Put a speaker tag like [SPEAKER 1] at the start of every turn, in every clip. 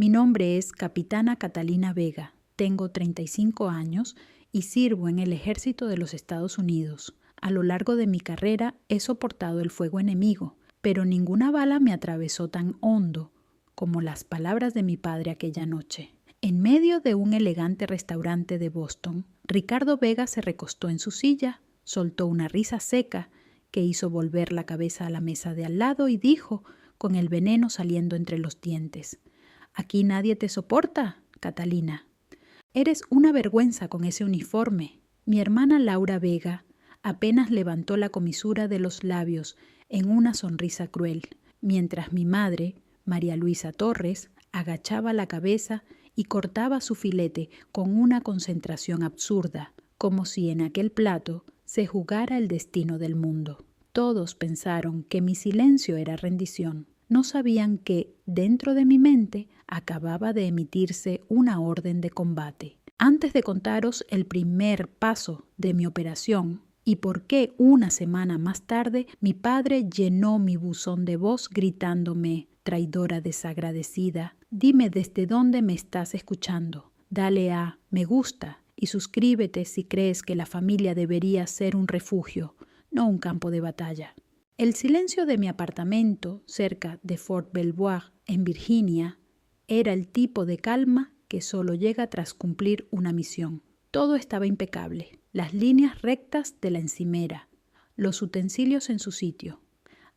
[SPEAKER 1] Mi nombre es Capitana Catalina Vega. Tengo 35 años y sirvo en el ejército de los Estados Unidos. A lo largo de mi carrera he soportado el fuego enemigo, pero ninguna bala me atravesó tan hondo como las palabras de mi padre aquella noche. En medio de un elegante restaurante de Boston, Ricardo Vega se recostó en su silla, soltó una risa seca que hizo volver la cabeza a la mesa de al lado y dijo, con el veneno saliendo entre los dientes: «Aquí nadie te soporta, Catalina. Eres una vergüenza con ese uniforme». Mi hermana Laura Vega apenas levantó la comisura de los labios en una sonrisa cruel, mientras mi madre, María Luisa Torres, agachaba la cabeza y cortaba su filete con una concentración absurda, como si en aquel plato se jugara el destino del mundo. Todos pensaron que mi silencio era rendición. No sabían que, dentro de mi mente, acababa de emitirse una orden de combate. Antes de contaros el primer paso de mi operación y por qué una semana más tarde mi padre llenó mi buzón de voz gritándome: «Traidora desagradecida, dime desde dónde me estás escuchando. Dale a me gusta y suscríbete si crees que la familia debería ser un refugio, no un campo de batalla». El silencio de mi apartamento, cerca de Fort Belvoir, en Virginia, era el tipo de calma que solo llega tras cumplir una misión. Todo estaba impecable, las líneas rectas de la encimera, los utensilios en su sitio.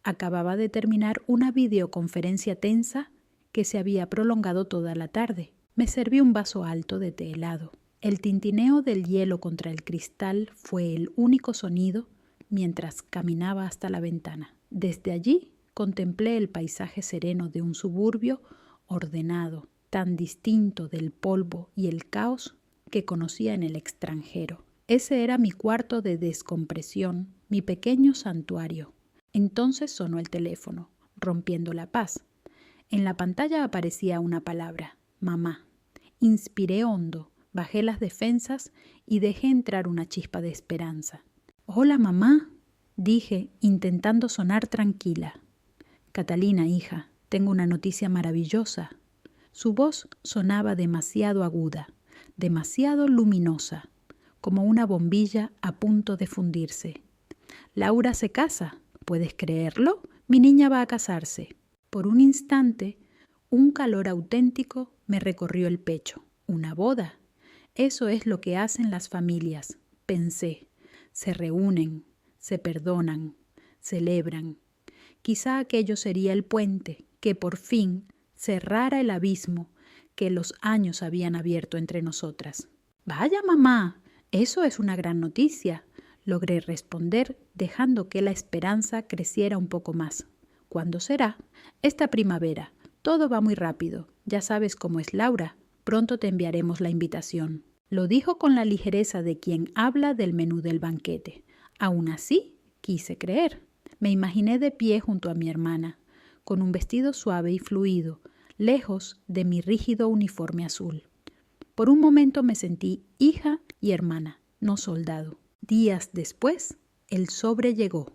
[SPEAKER 1] Acababa de terminar una videoconferencia tensa que se había prolongado toda la tarde. Me serví un vaso alto de té helado. El tintineo del hielo contra el cristal fue el único sonido mientras caminaba hasta la ventana. Desde allí contemplé el paisaje sereno de un suburbio ordenado, tan distinto del polvo y el caos que conocía en el extranjero. Ese era mi cuarto de descompresión, mi pequeño santuario. Entonces sonó el teléfono, rompiendo la paz. En la pantalla aparecía una palabra: mamá. Inspiré hondo, bajé las defensas y dejé entrar una chispa de esperanza. «Hola, mamá», dije, intentando sonar tranquila. «Catalina, hija, tengo una noticia maravillosa». Su voz sonaba demasiado aguda, demasiado luminosa, como una bombilla a punto de fundirse. «Laura se casa. ¿Puedes creerlo? Mi niña va a casarse». Por un instante, un calor auténtico me recorrió el pecho. «¿Una boda? Eso es lo que hacen las familias», pensé. Se reúnen, se perdonan, celebran. Quizá aquello sería el puente que por fin cerrara el abismo que los años habían abierto entre nosotras. «Vaya, mamá, eso es una gran noticia», logré responder, dejando que la esperanza creciera un poco más. «¿Cuándo será?» «Esta primavera. Todo va muy rápido. Ya sabes cómo es Laura. Pronto te enviaremos la invitación». Lo dijo con la ligereza de quien habla del menú del banquete. Aún así, quise creer. Me imaginé de pie junto a mi hermana, con un vestido suave y fluido, lejos de mi rígido uniforme azul. Por un momento me sentí hija y hermana, no soldado. Días después, el sobre llegó,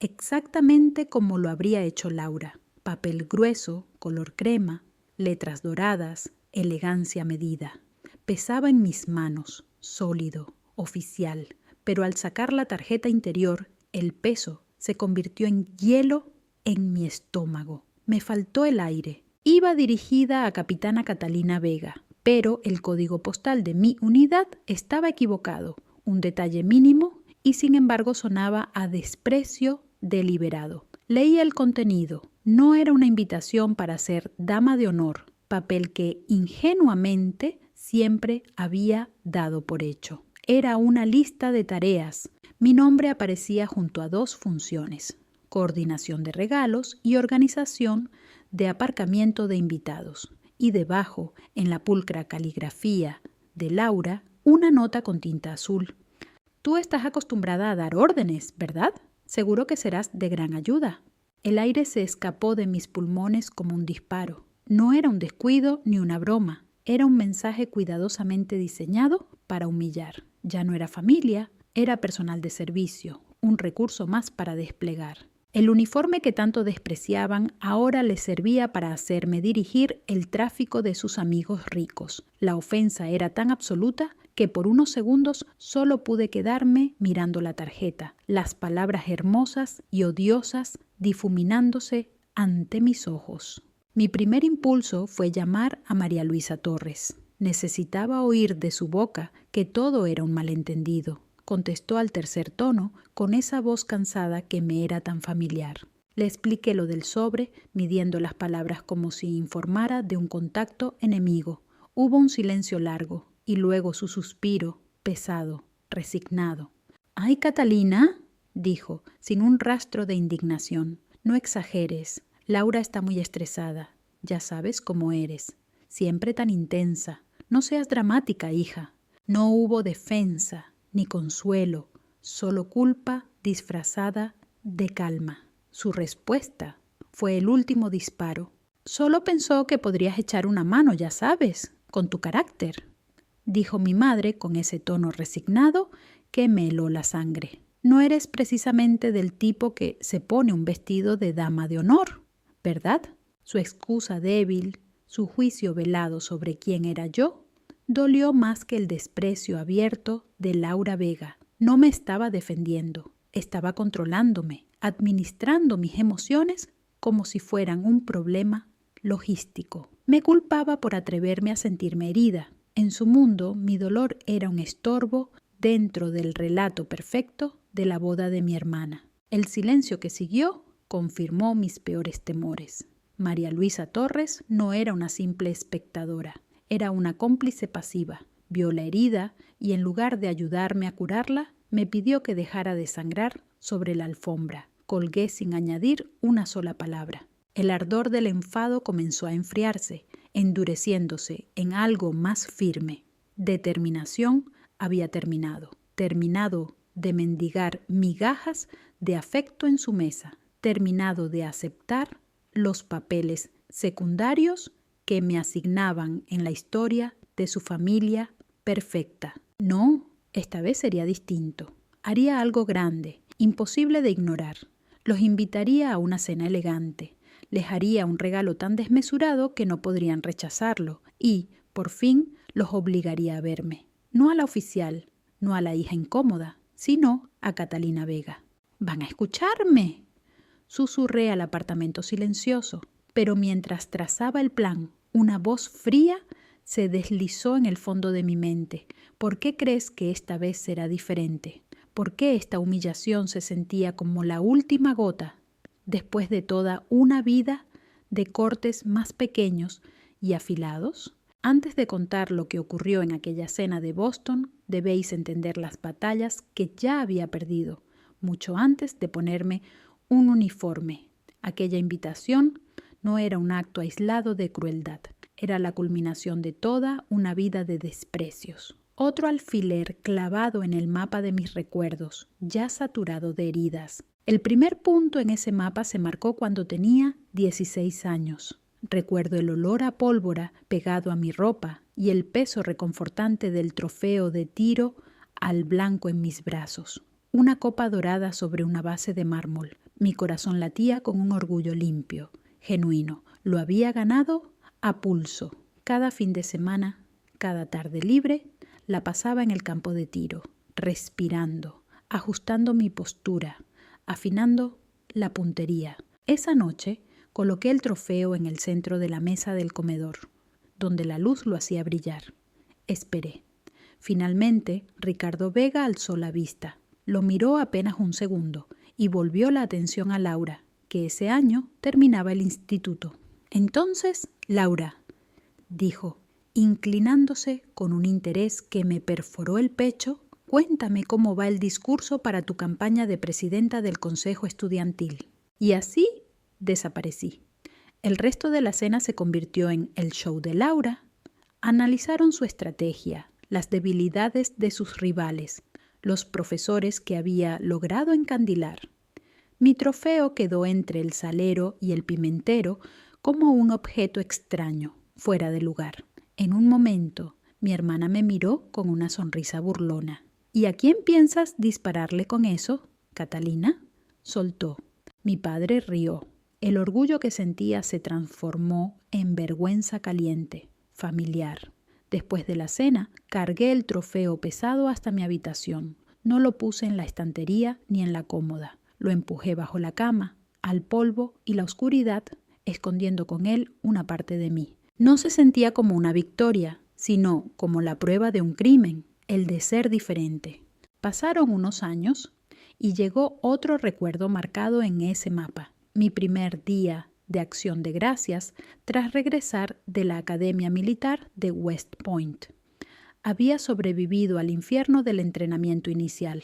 [SPEAKER 1] exactamente como lo habría hecho Laura. Papel grueso, color crema, letras doradas, elegancia medida. Pesaba en mis manos, sólido, oficial, pero al sacar la tarjeta interior, el peso se convirtió en hielo en mi estómago. Me faltó el aire. Iba dirigida a Capitana Catalina Vega, pero el código postal de mi unidad estaba equivocado, un detalle mínimo, y sin embargo sonaba a desprecio deliberado. Leí el contenido. No era una invitación para ser dama de honor, papel que ingenuamente siempre había dado por hecho. Era una lista de tareas. Mi nombre aparecía junto a 2 funciones: coordinación de regalos y organización de aparcamiento de invitados. Y debajo, en la pulcra caligrafía de Laura, una nota con tinta azul. «Tú estás acostumbrada a dar órdenes, ¿verdad? Seguro que serás de gran ayuda». El aire se escapó de mis pulmones como un disparo. No era un descuido ni una broma. Era un mensaje cuidadosamente diseñado para humillar. Ya no era familia, era personal de servicio, un recurso más para desplegar. El uniforme que tanto despreciaban ahora les servía para hacerme dirigir el tráfico de sus amigos ricos. La ofensa era tan absoluta que por unos segundos solo pude quedarme mirando la tarjeta, las palabras hermosas y odiosas difuminándose ante mis ojos. Mi primer impulso fue llamar a María Luisa Torres. Necesitaba oír de su boca que todo era un malentendido. Contestó al tercer tono con esa voz cansada que me era tan familiar. Le expliqué lo del sobre, midiendo las palabras como si informara de un contacto enemigo. Hubo un silencio largo y luego su suspiro, pesado, resignado. «Ay, Catalina», dijo, sin un rastro de indignación, «no exageres. Laura está muy estresada. Ya sabes cómo eres. Siempre tan intensa. No seas dramática, hija». No hubo defensa ni consuelo, solo culpa disfrazada de calma. Su respuesta fue el último disparo. «Solo pensó que podrías echar una mano, ya sabes, con tu carácter», dijo mi madre con ese tono resignado que me heló la sangre. «No eres precisamente del tipo que se pone un vestido de dama de honor, ¿verdad?» Su excusa débil, su juicio velado sobre quién era yo, dolió más que el desprecio abierto de Laura Vega. No me estaba defendiendo, estaba controlándome, administrando mis emociones como si fueran un problema logístico. Me culpaba por atreverme a sentirme herida. En su mundo, mi dolor era un estorbo dentro del relato perfecto de la boda de mi hermana. El silencio que siguió confirmó mis peores temores. María Luisa Torres no era una simple espectadora. Era una cómplice pasiva. Vio la herida y en lugar de ayudarme a curarla, me pidió que dejara de sangrar sobre la alfombra. Colgué sin añadir una sola palabra. El ardor del enfado comenzó a enfriarse, endureciéndose en algo más firme. Determinación había terminado. Terminado de mendigar migajas de afecto en su mesa. Terminado de aceptar los papeles secundarios que me asignaban en la historia de su familia perfecta. No, esta vez sería distinto. Haría algo grande, imposible de ignorar. Los invitaría a una cena elegante. Les haría un regalo tan desmesurado que no podrían rechazarlo y, por fin, los obligaría a verme. No a la oficial, no a la hija incómoda, sino a Catalina Vega. «¿Van a escucharme?», susurré al apartamento silencioso. Pero mientras trazaba el plan, una voz fría se deslizó en el fondo de mi mente. ¿Por qué crees que esta vez será diferente? ¿Por qué esta humillación se sentía como la última gota después de toda una vida de cortes más pequeños y afilados? Antes de contar lo que ocurrió en aquella cena de Boston, debéis entender las batallas que ya había perdido, mucho antes de ponerme un uniforme. Aquella invitación no era un acto aislado de crueldad, era la culminación de toda una vida de desprecios. Otro alfiler clavado en el mapa de mis recuerdos, ya saturado de heridas. El primer punto en ese mapa se marcó cuando tenía 16 años. Recuerdo el olor a pólvora pegado a mi ropa y el peso reconfortante del trofeo de tiro al blanco en mis brazos. Una copa dorada sobre una base de mármol. Mi corazón latía con un orgullo limpio, genuino. Lo había ganado a pulso. Cada fin de semana, cada tarde libre, la pasaba en el campo de tiro, respirando, ajustando mi postura, afinando la puntería. Esa noche coloqué el trofeo en el centro de la mesa del comedor, donde la luz lo hacía brillar. Esperé. Finalmente, Ricardo Vega alzó la vista. Lo miró apenas un segundo y volvió la atención a Laura, que ese año terminaba el instituto. «Entonces, Laura», dijo, inclinándose con un interés que me perforó el pecho, «cuéntame cómo va el discurso para tu campaña de presidenta del Consejo Estudiantil». Y así desaparecí. El resto de la cena se convirtió en el show de Laura. Analizaron su estrategia, las debilidades de sus rivales, los profesores que había logrado encandilar. Mi trofeo quedó entre el salero y el pimentero como un objeto extraño, fuera de lugar. En un momento, mi hermana me miró con una sonrisa burlona. «¿Y a quién piensas dispararle con eso, Catalina?», soltó. Mi padre rió. El orgullo que sentía se transformó en vergüenza caliente, familiar. Después de la cena, cargué el trofeo pesado hasta mi habitación. No lo puse en la estantería ni en la cómoda. Lo empujé bajo la cama, al polvo y la oscuridad, escondiendo con él una parte de mí. No se sentía como una victoria, sino como la prueba de un crimen, el de ser diferente. Pasaron unos años y llegó otro recuerdo marcado en ese mapa. Mi primer día de acción de gracias tras regresar de la Academia Militar de West Point. Había sobrevivido al infierno del entrenamiento inicial.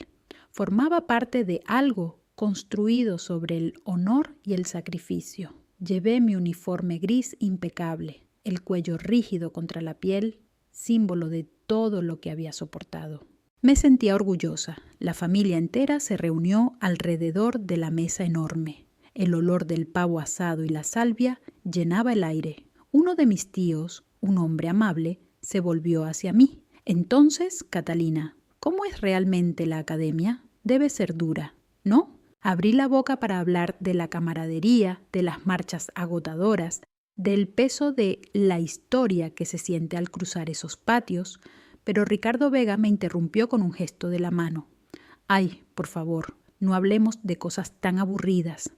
[SPEAKER 1] Formaba parte de algo construido sobre el honor y el sacrificio. Llevé mi uniforme gris impecable, el cuello rígido contra la piel, símbolo de todo lo que había soportado. Me sentía orgullosa. La familia entera se reunió alrededor de la mesa enorme. El olor del pavo asado y la salvia llenaba el aire. Uno de mis tíos, un hombre amable, se volvió hacia mí. Entonces, Catalina, ¿cómo es realmente la academia? Debe ser dura, ¿no? Abrí la boca para hablar de la camaradería, de las marchas agotadoras, del peso de la historia que se siente al cruzar esos patios, pero Ricardo Vega me interrumpió con un gesto de la mano. «Ay, por favor, no hablemos de cosas tan aburridas».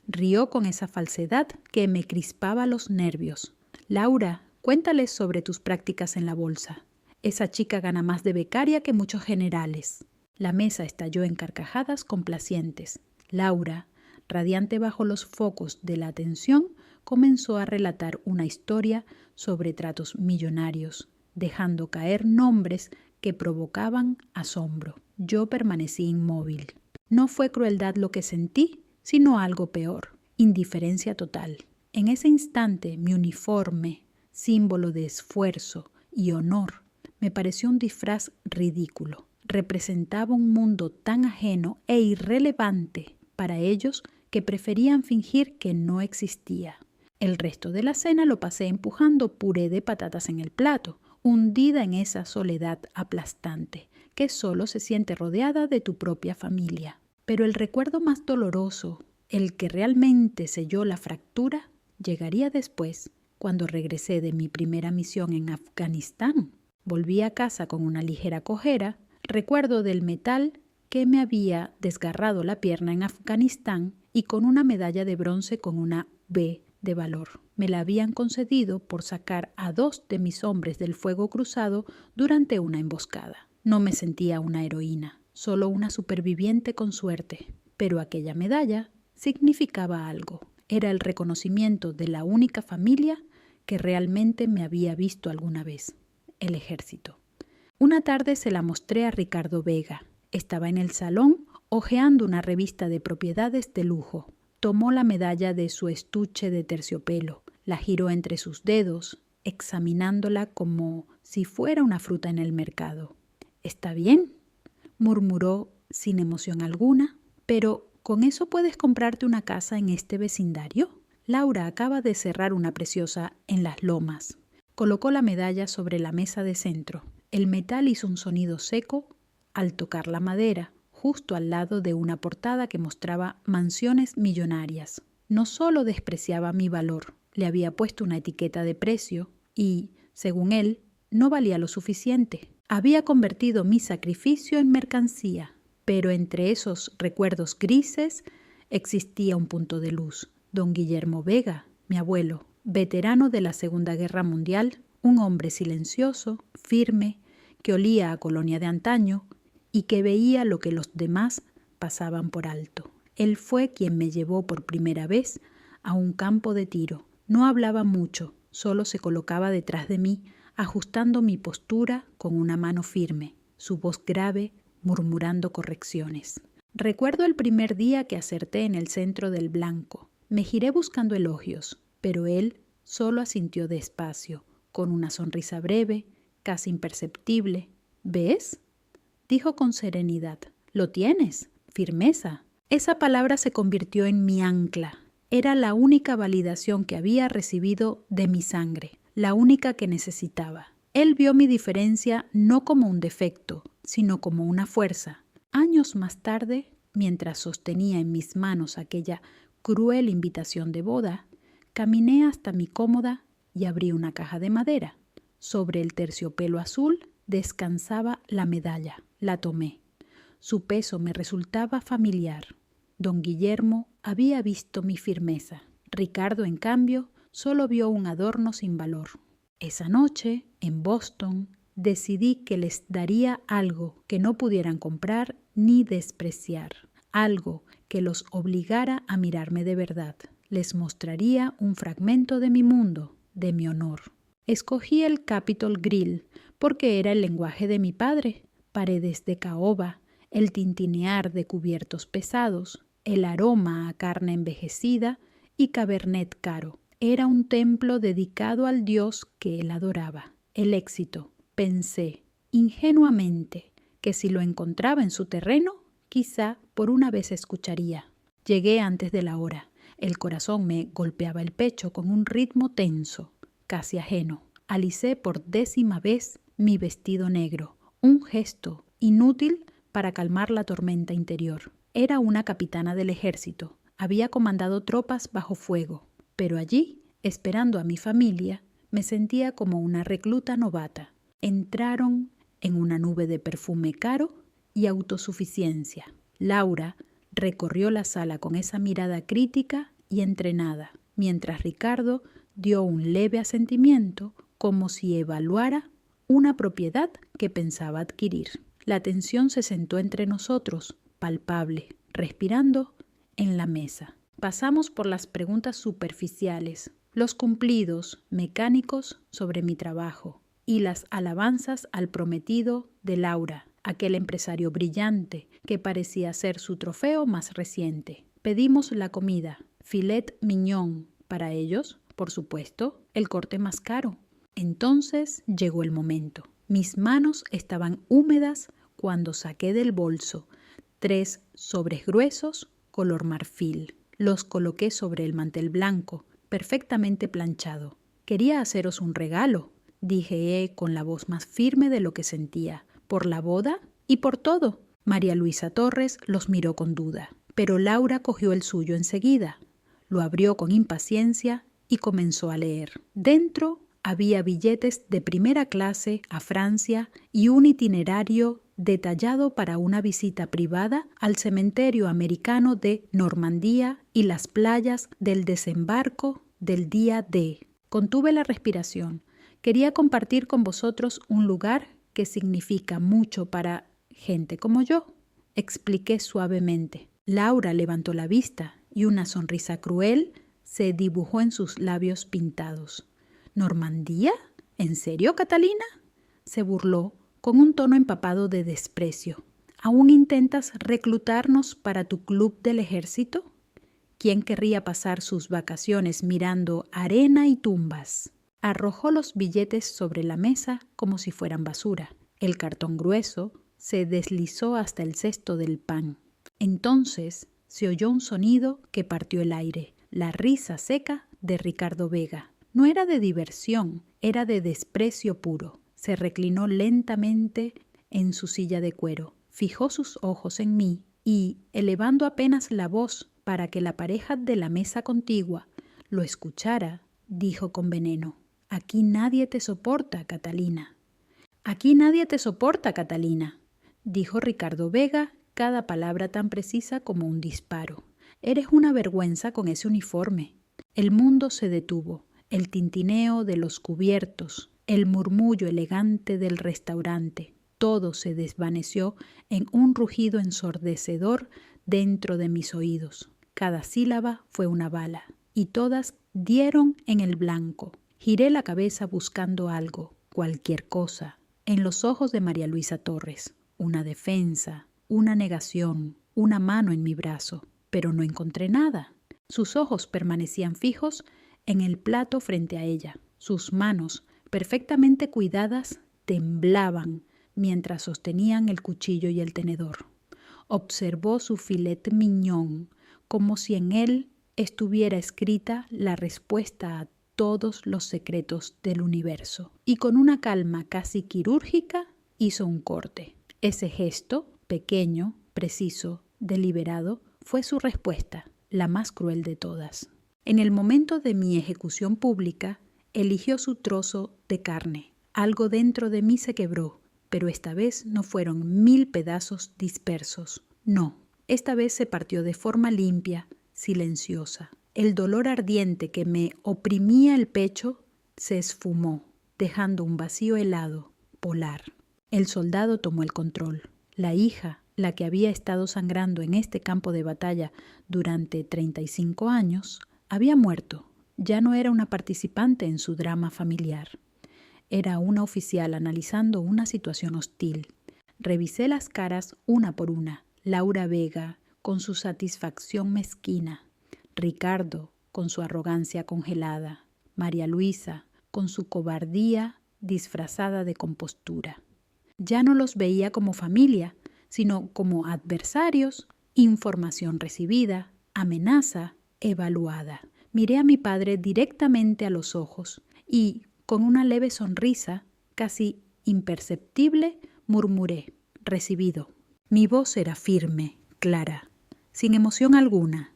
[SPEAKER 1] Rió con esa falsedad que me crispaba los nervios. «Laura, cuéntales sobre tus prácticas en la bolsa. Esa chica gana más de becaria que muchos generales». La mesa estalló en carcajadas complacientes. Laura, radiante bajo los focos de la atención, comenzó a relatar una historia sobre tratos millonarios, dejando caer nombres que provocaban asombro. Yo permanecí inmóvil. No fue crueldad lo que sentí, sino algo peor, indiferencia total. En ese instante, mi uniforme, símbolo de esfuerzo y honor, me pareció un disfraz ridículo. Representaba un mundo tan ajeno e irrelevante para ellos que preferían fingir que no existía. El resto de la cena lo pasé empujando puré de patatas en el plato, hundida en esa soledad aplastante, que solo se siente rodeada de tu propia familia. Pero el recuerdo más doloroso, el que realmente selló la fractura, llegaría después, cuando regresé de mi primera misión en Afganistán. Volví a casa con una ligera cojera, recuerdo del metal que me había desgarrado la pierna en Afganistán y con una medalla de bronce con una B de valor. Me la habían concedido por sacar a 2 de mis hombres del fuego cruzado durante una emboscada. No me sentía una heroína, solo una superviviente con suerte, pero aquella medalla significaba algo. Era el reconocimiento de la única familia que realmente me había visto alguna vez, el ejército. Una tarde se la mostré a Ricardo Vega. Estaba en el salón hojeando una revista de propiedades de lujo. Tomó la medalla de su estuche de terciopelo, la giró entre sus dedos, examinándola como si fuera una fruta en el mercado. «¿Está bien?», murmuró sin emoción alguna. «Pero, ¿con eso puedes comprarte una casa en este vecindario? Laura acaba de cerrar una preciosa en Las Lomas». Colocó la medalla sobre la mesa de centro. El metal hizo un sonido seco al tocar la madera, justo al lado de una portada que mostraba mansiones millonarias. No solo despreciaba mi valor, le había puesto una etiqueta de precio y, según él, no valía lo suficiente. Había convertido mi sacrificio en mercancía, pero entre esos recuerdos grises existía un punto de luz. Don Guillermo Vega, mi abuelo, veterano de la Segunda Guerra Mundial, un hombre silencioso, firme, que olía a colonia de antaño y que veía lo que los demás pasaban por alto. Él fue quien me llevó por primera vez a un campo de tiro. No hablaba mucho, solo se colocaba detrás de mí, ajustando mi postura con una mano firme, su voz grave, murmurando correcciones. Recuerdo el primer día que acerté en el centro del blanco. Me giré buscando elogios, pero él solo asintió despacio, con una sonrisa breve, casi imperceptible. «¿Ves?», dijo con serenidad. «Lo tienes, firmeza». Esa palabra se convirtió en mi ancla. Era la única validación que había recibido de mi sangre, la única que necesitaba. Él vio mi diferencia no como un defecto, sino como una fuerza. Años más tarde, mientras sostenía en mis manos aquella cruel invitación de boda, caminé hasta mi cómoda y abrí una caja de madera. Sobre el terciopelo azul descansaba la medalla. La tomé. Su peso me resultaba familiar. Don Guillermo había visto mi firmeza. Ricardo, en cambio, solo vio un adorno sin valor. Esa noche, en Boston, decidí que les daría algo que no pudieran comprar ni despreciar, algo que los obligara a mirarme de verdad. Les mostraría un fragmento de mi mundo, de mi honor. Escogí el Capitol Grill porque era el lenguaje de mi padre. Paredes de caoba, el tintinear de cubiertos pesados, el aroma a carne envejecida y cabernet caro. Era un templo dedicado al Dios que él adoraba. El éxito, pensé ingenuamente, que si lo encontraba en su terreno, quizá por una vez escucharía. Llegué antes de la hora. El corazón me golpeaba el pecho con un ritmo tenso, casi ajeno. Alicé por 10ª vez mi vestido negro, un gesto inútil para calmar la tormenta interior. Era una capitana del ejército. Había comandado tropas bajo fuego, pero allí, esperando a mi familia, me sentía como una recluta novata. Entraron en una nube de perfume caro y autosuficiencia. Laura recorrió la sala con esa mirada crítica y entrenada, mientras Ricardo dio un leve asentimiento como si evaluara una propiedad que pensaba adquirir. La tensión se sentó entre nosotros, palpable, respirando en la mesa. Pasamos por las preguntas superficiales, los cumplidos mecánicos sobre mi trabajo y las alabanzas al prometido de Laura, aquel empresario brillante que parecía ser su trofeo más reciente. Pedimos la comida, filet mignon, para ellos, por supuesto, el corte más caro. Entonces llegó el momento. Mis manos estaban húmedas cuando saqué del bolso 3 sobres gruesos color marfil. Los coloqué sobre el mantel blanco, perfectamente planchado. Quería haceros un regalo, dije con la voz más firme de lo que sentía, por la boda y por todo. María Luisa Torres los miró con duda, pero Laura cogió el suyo enseguida. Lo abrió con impaciencia y comenzó a leer. Dentro había billetes de primera clase a Francia y un itinerario detallado para una visita privada al cementerio americano de Normandía y las playas del desembarco del día D. Contuve la respiración. Quería compartir con vosotros un lugar que significa mucho para gente como yo, expliqué suavemente. Laura levantó la vista y una sonrisa cruel se dibujó en sus labios pintados. ¿Normandía? ¿En serio, Catalina?, se burló con un tono empapado de desprecio. ¿Aún intentas reclutarnos para tu club del ejército? ¿Quién querría pasar sus vacaciones mirando arena y tumbas? Arrojó los billetes sobre la mesa como si fueran basura. El cartón grueso se deslizó hasta el cesto del pan. Entonces se oyó un sonido que partió el aire, la risa seca de Ricardo Vega. No era de diversión, era de desprecio puro. Se reclinó lentamente en su silla de cuero, fijó sus ojos en mí y, elevando apenas la voz para que la pareja de la mesa contigua lo escuchara, dijo con veneno: «Aquí nadie te soporta, Catalina». «Aquí nadie te soporta, Catalina», dijo Ricardo Vega, cada palabra tan precisa como un disparo. «Eres una vergüenza con ese uniforme». El mundo se detuvo. El tintineo de los cubiertos, el murmullo elegante del restaurante, todo se desvaneció en un rugido ensordecedor dentro de mis oídos. Cada sílaba fue una bala, y todas dieron en el blanco. Giré la cabeza buscando algo, cualquier cosa, en los ojos de María Luisa Torres. Una defensa, una negación, una mano en mi brazo, pero no encontré nada. Sus ojos permanecían fijos en el plato frente a ella. Sus manos, perfectamente cuidadas, temblaban mientras sostenían el cuchillo y el tenedor. Observó su filet mignon como si en él estuviera escrita la respuesta a todos los secretos del universo. Y con una calma casi quirúrgica hizo un corte. Ese gesto, pequeño, preciso, deliberado, fue su respuesta. la más cruel de todas. En el momento de mi ejecución pública, eligió su trozo de carne. Algo dentro de mí se quebró, pero esta vez no fueron 1000 pedazos dispersos. No, esta vez se partió de forma limpia, silenciosa. El dolor ardiente que me oprimía el pecho se esfumó, dejando un vacío helado, polar. El soldado tomó el control. La hija, la que había estado sangrando en este campo de batalla durante 35 años, había muerto. Ya no era una participante en su drama familiar. Era una oficial analizando una situación hostil. Revisé las caras una por una. Laura Vega, con su satisfacción mezquina. Ricardo, con su arrogancia congelada. María Luisa, con su cobardía disfrazada de compostura. Ya no los veía como familia, sino como adversarios, información recibida, amenaza, evaluada. Miré a mi padre directamente a los ojos y, con una leve sonrisa, casi imperceptible, murmuré, recibido. Mi voz era firme, clara, sin emoción alguna.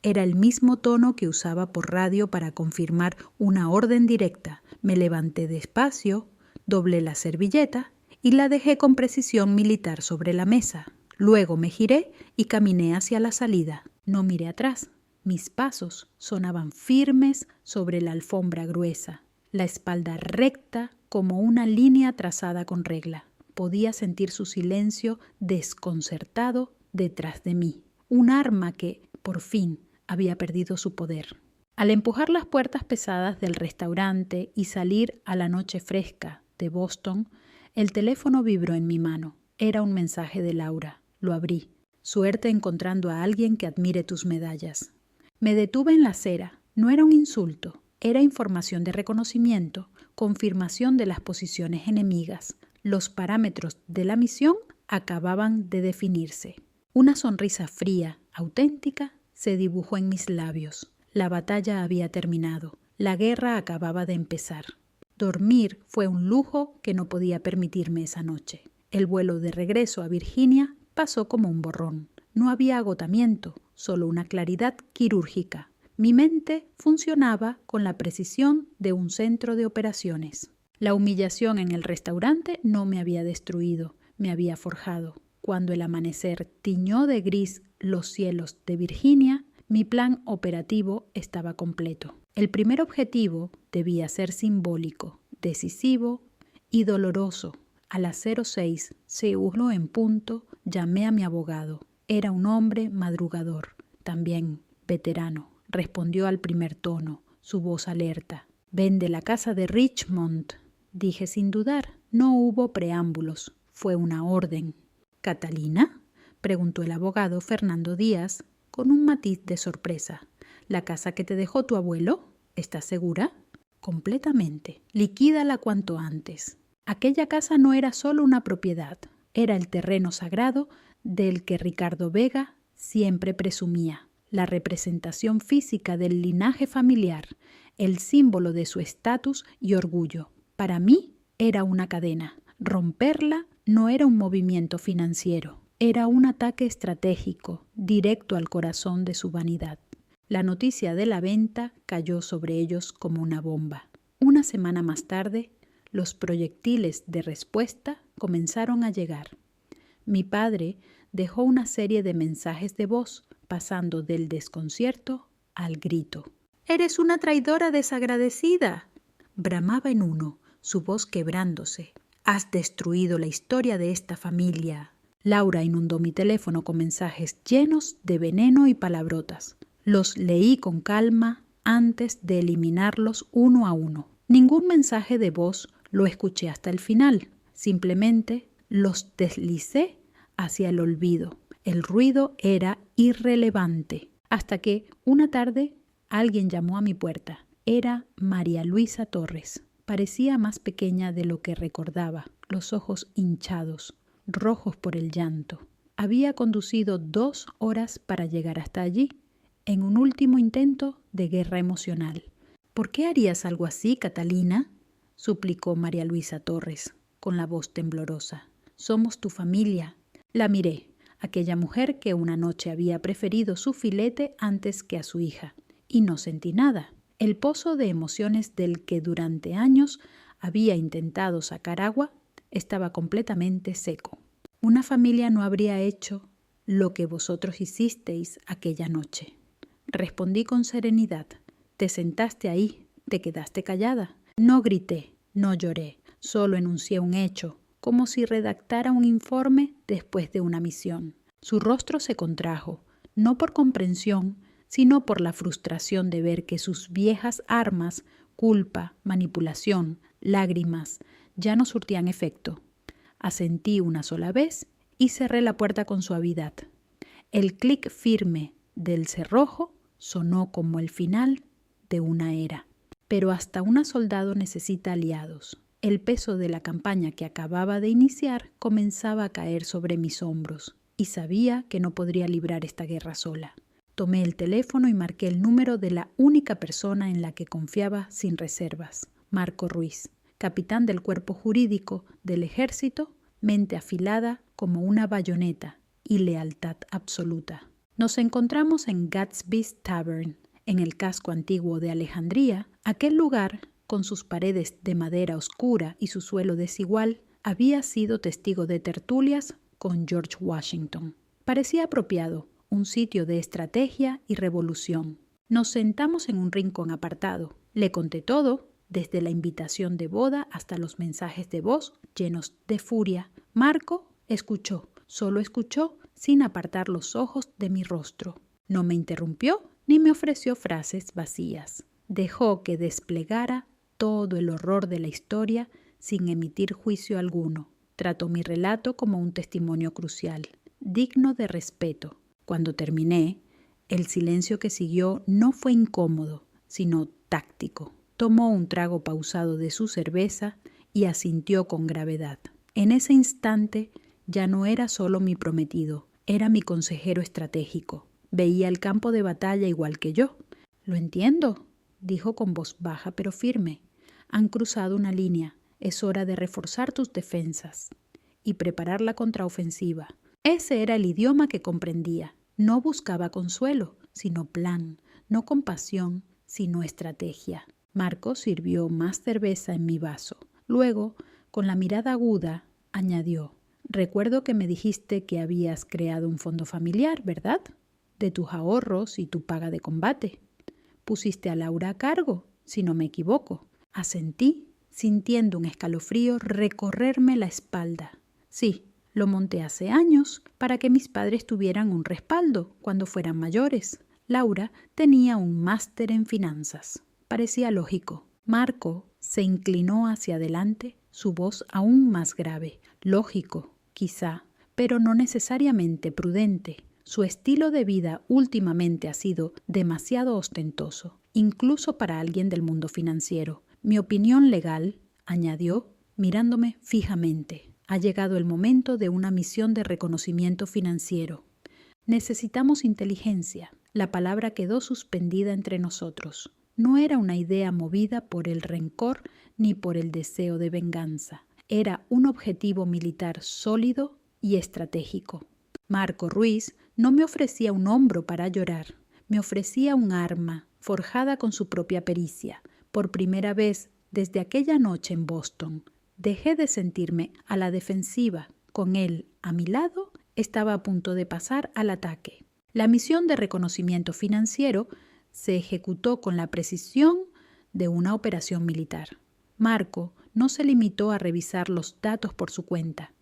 [SPEAKER 1] Era el mismo tono que usaba por radio para confirmar una orden directa. Me levanté despacio, doblé la servilleta y la dejé con precisión militar sobre la mesa. Luego me giré y caminé hacia la salida. No miré atrás. Mis pasos sonaban firmes sobre la alfombra gruesa, la espalda recta como una línea trazada con regla. Podía sentir su silencio desconcertado detrás de mí. Un arma que, por fin, había perdido su poder. Al empujar las puertas pesadas del restaurante y salir a la noche fresca de Boston, el teléfono vibró en mi mano. Era un mensaje de Laura. Lo abrí. Suerte encontrando a alguien que admire tus medallas. Me detuve en la acera. No era un insulto. Era información de reconocimiento, confirmación de las posiciones enemigas. Los parámetros de la misión acababan de definirse. Una sonrisa fría, auténtica, se dibujó en mis labios. La batalla había terminado. La guerra acababa de empezar. Dormir fue un lujo que no podía permitirme esa noche. El vuelo de regreso a Virginia pasó como un borrón. No había agotamiento, solo una claridad quirúrgica. Mi mente funcionaba con la precisión de un centro de operaciones. La humillación en el restaurante no me había destruido, me había forjado. Cuando el amanecer tiñó de gris los cielos de Virginia, mi plan operativo estaba completo. El primer objetivo debía ser simbólico, decisivo y doloroso. A las 06, seguro en punto, llamé a mi abogado. Era un hombre madrugador, también veterano. Respondió al primer tono, su voz alerta. «Vende la casa de Richmond», dije sin dudar. No hubo preámbulos, fue una orden. «¿Catalina?», preguntó el abogado Fernando Díaz, con un matiz de sorpresa. «¿La casa que te dejó tu abuelo? ¿Estás segura?» «Completamente. Liquídala cuanto antes». Aquella casa no era solo una propiedad, era el terreno sagrado del que Ricardo Vega siempre presumía, la representación física del linaje familiar, el símbolo de su estatus y orgullo. Para mí era una cadena. Romperla no era un movimiento financiero, era un ataque estratégico, directo al corazón de su vanidad. La noticia de la venta cayó sobre ellos como una bomba. Una semana más tarde, los proyectiles de respuesta comenzaron a llegar. Mi padre dejó una serie de mensajes de voz, pasando del desconcierto al grito. «¡Eres una traidora desagradecida!», bramaba en uno, su voz quebrándose. «Has destruido la historia de esta familia». Laura inundó mi teléfono con mensajes llenos de veneno y palabrotas. Los leí con calma antes de eliminarlos uno a uno. Ningún mensaje de voz lo escuché hasta el final. Simplemente los deslicé hacia el olvido. El ruido era irrelevante. Hasta que, una tarde, alguien llamó a mi puerta. Era María Luisa Torres. Parecía más pequeña de lo que recordaba, los ojos hinchados, rojos por el llanto. Había conducido 2 horas para llegar hasta allí, en un último intento de guerra emocional. «¿Por qué harías algo así, Catalina?», suplicó María Luisa Torres, con la voz temblorosa. «Somos tu familia». La miré. aquella mujer que una noche había preferido su filete antes que a su hija. Y no sentí nada. El pozo de emociones del que durante años había intentado sacar agua estaba completamente seco. Una familia no habría hecho lo que vosotros hicisteis aquella noche. Respondí con serenidad. Te sentaste ahí, te quedaste callada. No grité, no lloré, solo enuncié un hecho, como si redactara un informe después de una misión. Su rostro se contrajo, no por comprensión, sino por la frustración de ver que sus viejas armas, culpa, manipulación, lágrimas, ya no surtían efecto. Asentí una sola vez y cerré la puerta con suavidad. El clic firme del cerrojo sonó como el final de una era. Pero hasta una soldado necesita aliados. El peso de la campaña que acababa de iniciar comenzaba a caer sobre mis hombros y sabía que no podría librar esta guerra sola. Tomé el teléfono y marqué el número de la única persona en la que confiaba sin reservas, Marco Ruiz, capitán del cuerpo jurídico del ejército, mente afilada como una bayoneta y lealtad absoluta. Nos encontramos en Gatsby's Tavern, en el casco antiguo de Alejandría. Aquel lugar, con sus paredes de madera oscura y su suelo desigual, había sido testigo de tertulias con George Washington. Parecía apropiado, un sitio de estrategia y revolución. Nos sentamos en un rincón apartado. Le conté todo, desde la invitación de boda hasta los mensajes de voz llenos de furia. Marco escuchó, solo escuchó, sin apartar los ojos de mi rostro. No me interrumpió ni me ofreció frases vacías. Dejó que desplegara todo el horror de la historia sin emitir juicio alguno. Trató mi relato como un testimonio crucial, digno de respeto. Cuando terminé, el silencio que siguió no fue incómodo, sino táctico. Tomó un trago pausado de su cerveza y asintió con gravedad. En ese instante ya no era solo mi prometido, era mi consejero estratégico. Veía el campo de batalla igual que yo. «Lo entiendo», dijo con voz baja pero firme. «Han cruzado una línea. Es hora de reforzar tus defensas y preparar la contraofensiva». Ese era el idioma que comprendía. No buscaba consuelo, sino plan. No compasión, sino estrategia. Marco sirvió más cerveza en mi vaso. Luego, con la mirada aguda, añadió: «Recuerdo que me dijiste que habías creado un fondo familiar, ¿verdad? De tus ahorros y tu paga de combate. Pusiste a Laura a cargo, si no me equivoco». Asentí, sintiendo un escalofrío recorrerme la espalda. Sí, lo monté hace años para que mis padres tuvieran un respaldo cuando fueran mayores. Laura tenía un máster en finanzas. Parecía lógico. Marco se inclinó hacia adelante, su voz aún más grave. Lógico, quizá, pero no necesariamente prudente. Su estilo de vida últimamente ha sido demasiado ostentoso, incluso para alguien del mundo financiero. Mi opinión legal, añadió, mirándome fijamente. Ha llegado el momento de una misión de reconocimiento financiero. Necesitamos inteligencia. La palabra quedó suspendida entre nosotros. No era una idea movida por el rencor ni por el deseo de venganza. Era un objetivo militar sólido y estratégico. Marco Ruiz no me ofrecía un hombro para llorar. Me ofrecía un arma, forjada con su propia pericia. Por primera vez desde aquella noche en Boston, dejé de sentirme a la defensiva. Con él a mi lado, estaba a punto de pasar al ataque. La misión de reconocimiento financiero se ejecutó con la precisión de una operación militar. Marco no se limitó a revisar los datos por su cuenta.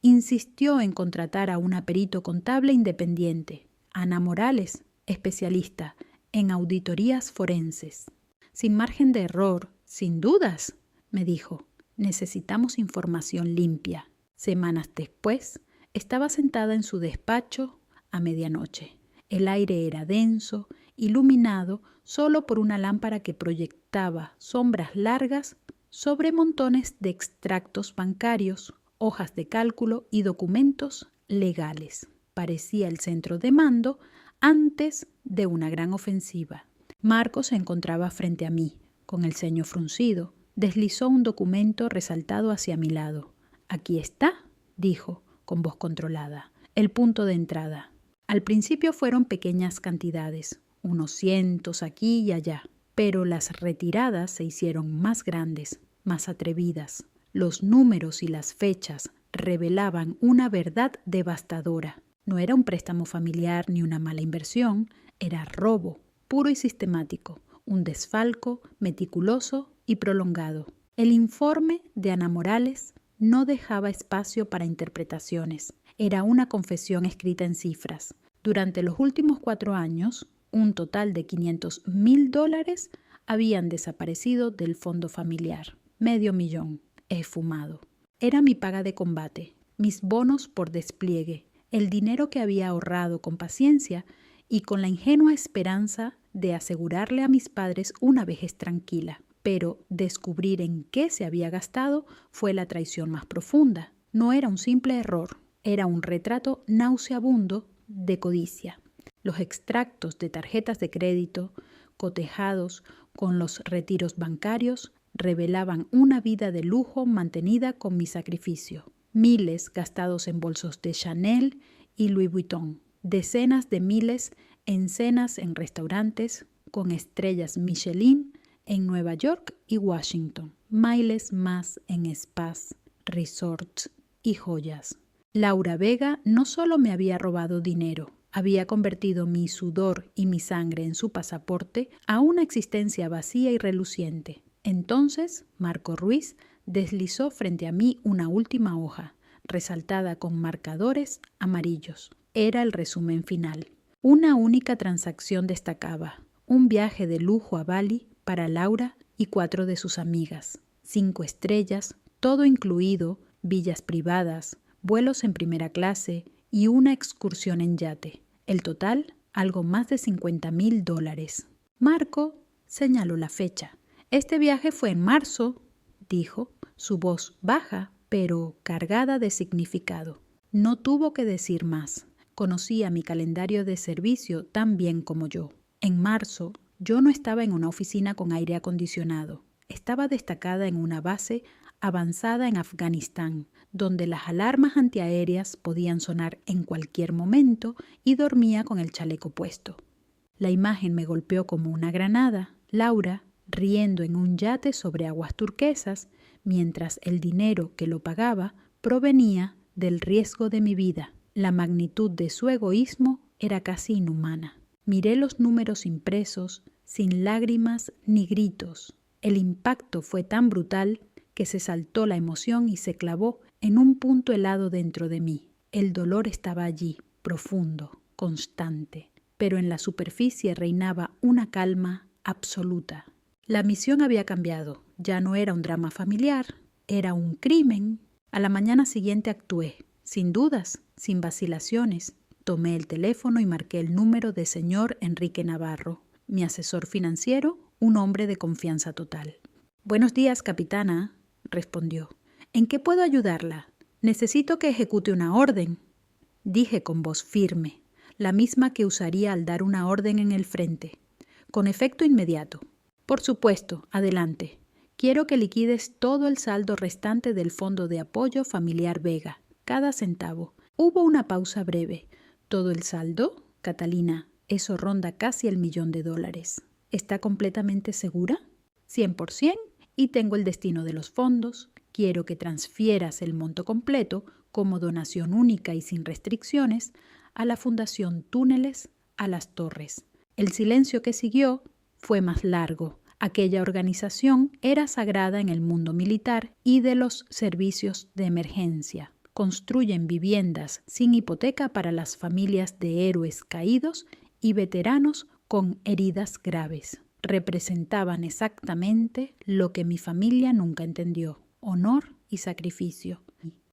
[SPEAKER 1] Insistió en contratar a una perito contable independiente, Ana Morales, especialista en auditorías forenses. Sin margen de error, sin dudas, me dijo. Necesitamos información limpia. Semanas después, estaba sentada en su despacho a medianoche. El aire era denso, iluminado solo por una lámpara que proyectaba sombras largas sobre montones de extractos bancarios, hojas de cálculo y documentos legales. Parecía el centro de mando antes de una gran ofensiva. Marco se encontraba frente a mí, con el ceño fruncido. Deslizó un documento resaltado hacia mi lado. «Aquí está», dijo, con voz controlada. el punto de entrada. Al principio fueron pequeñas cantidades, unos cientos aquí y allá, pero las retiradas se hicieron más grandes, más atrevidas. Los números y las fechas revelaban una verdad devastadora. No era un préstamo familiar ni una mala inversión, era robo, puro y sistemático, un desfalco meticuloso y prolongado. El informe de Ana Morales no dejaba espacio para interpretaciones. Era una confesión escrita en cifras. Durante los últimos 4 años, un total de $500,000 habían desaparecido del fondo familiar. $500,000. He fumado. Era mi paga de combate, mis bonos por despliegue, el dinero que había ahorrado con paciencia y con la ingenua esperanza de asegurarle a mis padres una vejez tranquila. Pero descubrir en qué se había gastado fue la traición más profunda. No era un simple error, era un retrato nauseabundo de codicia. Los extractos de tarjetas de crédito, cotejados con los retiros bancarios, revelaban una vida de lujo mantenida con mi sacrificio. Miles gastados en bolsos de Chanel y Louis Vuitton. Decenas de miles en cenas en restaurantes con estrellas Michelin en Nueva York y Washington. Miles más en spas, resorts y joyas. Laura Vega no solo me había robado dinero, había convertido mi sudor y mi sangre en su pasaporte a una existencia vacía y reluciente. Entonces, Marco Ruiz deslizó frente a mí una última hoja, resaltada con marcadores amarillos. Era el resumen final. Una única transacción destacaba: un viaje de lujo a Bali para Laura y 4 de sus amigas. 5 estrellas, todo incluido, villas privadas, vuelos en primera clase y una excursión en yate. El total, algo más de $50,000. Marco señaló la fecha. Este viaje fue en marzo, dijo, su voz baja, pero cargada de significado. No tuvo que decir más. Conocía mi calendario de servicio tan bien como yo. En marzo, yo no estaba en una oficina con aire acondicionado. Estaba destacada en una base avanzada en Afganistán, donde las alarmas antiaéreas podían sonar en cualquier momento, y dormía con el chaleco puesto. La imagen me golpeó como una granada. Laura, riendo en un yate sobre aguas turquesas, mientras el dinero que lo pagaba provenía del riesgo de mi vida. La magnitud de su egoísmo era casi inhumana. Miré los números impresos, sin lágrimas ni gritos. El impacto fue tan brutal que se saltó la emoción y se clavó en un punto helado dentro de mí. El dolor estaba allí, profundo, constante, pero en la superficie reinaba una calma absoluta. La misión había cambiado. Ya no era un drama familiar, era un crimen. A la mañana siguiente actué, sin dudas, sin vacilaciones. Tomé el teléfono y marqué el número de señor Enrique Navarro, mi asesor financiero, un hombre de confianza total. «Buenos días, capitana», respondió. «¿En qué puedo ayudarla? Necesito que ejecute una orden», dije con voz firme, la misma que usaría al dar una orden en el frente. «Con efecto inmediato». «Por supuesto, adelante. Quiero que liquides todo el saldo restante del Fondo de Apoyo Familiar Vega, cada centavo». Hubo una pausa breve. «¿Todo el saldo, Catalina? Eso ronda casi el $1,000,000. ¿Está completamente segura?» «100%, y tengo el destino de los fondos. Quiero que transfieras el monto completo, como donación única y sin restricciones, a la Fundación Túneles a las Torres». El silencio que siguió fue más largo. Aquella organización era sagrada en el mundo militar y de los servicios de emergencia. Construyen viviendas sin hipoteca para las familias de héroes caídos y veteranos con heridas graves. Representaban exactamente lo que mi familia nunca entendió: honor y sacrificio.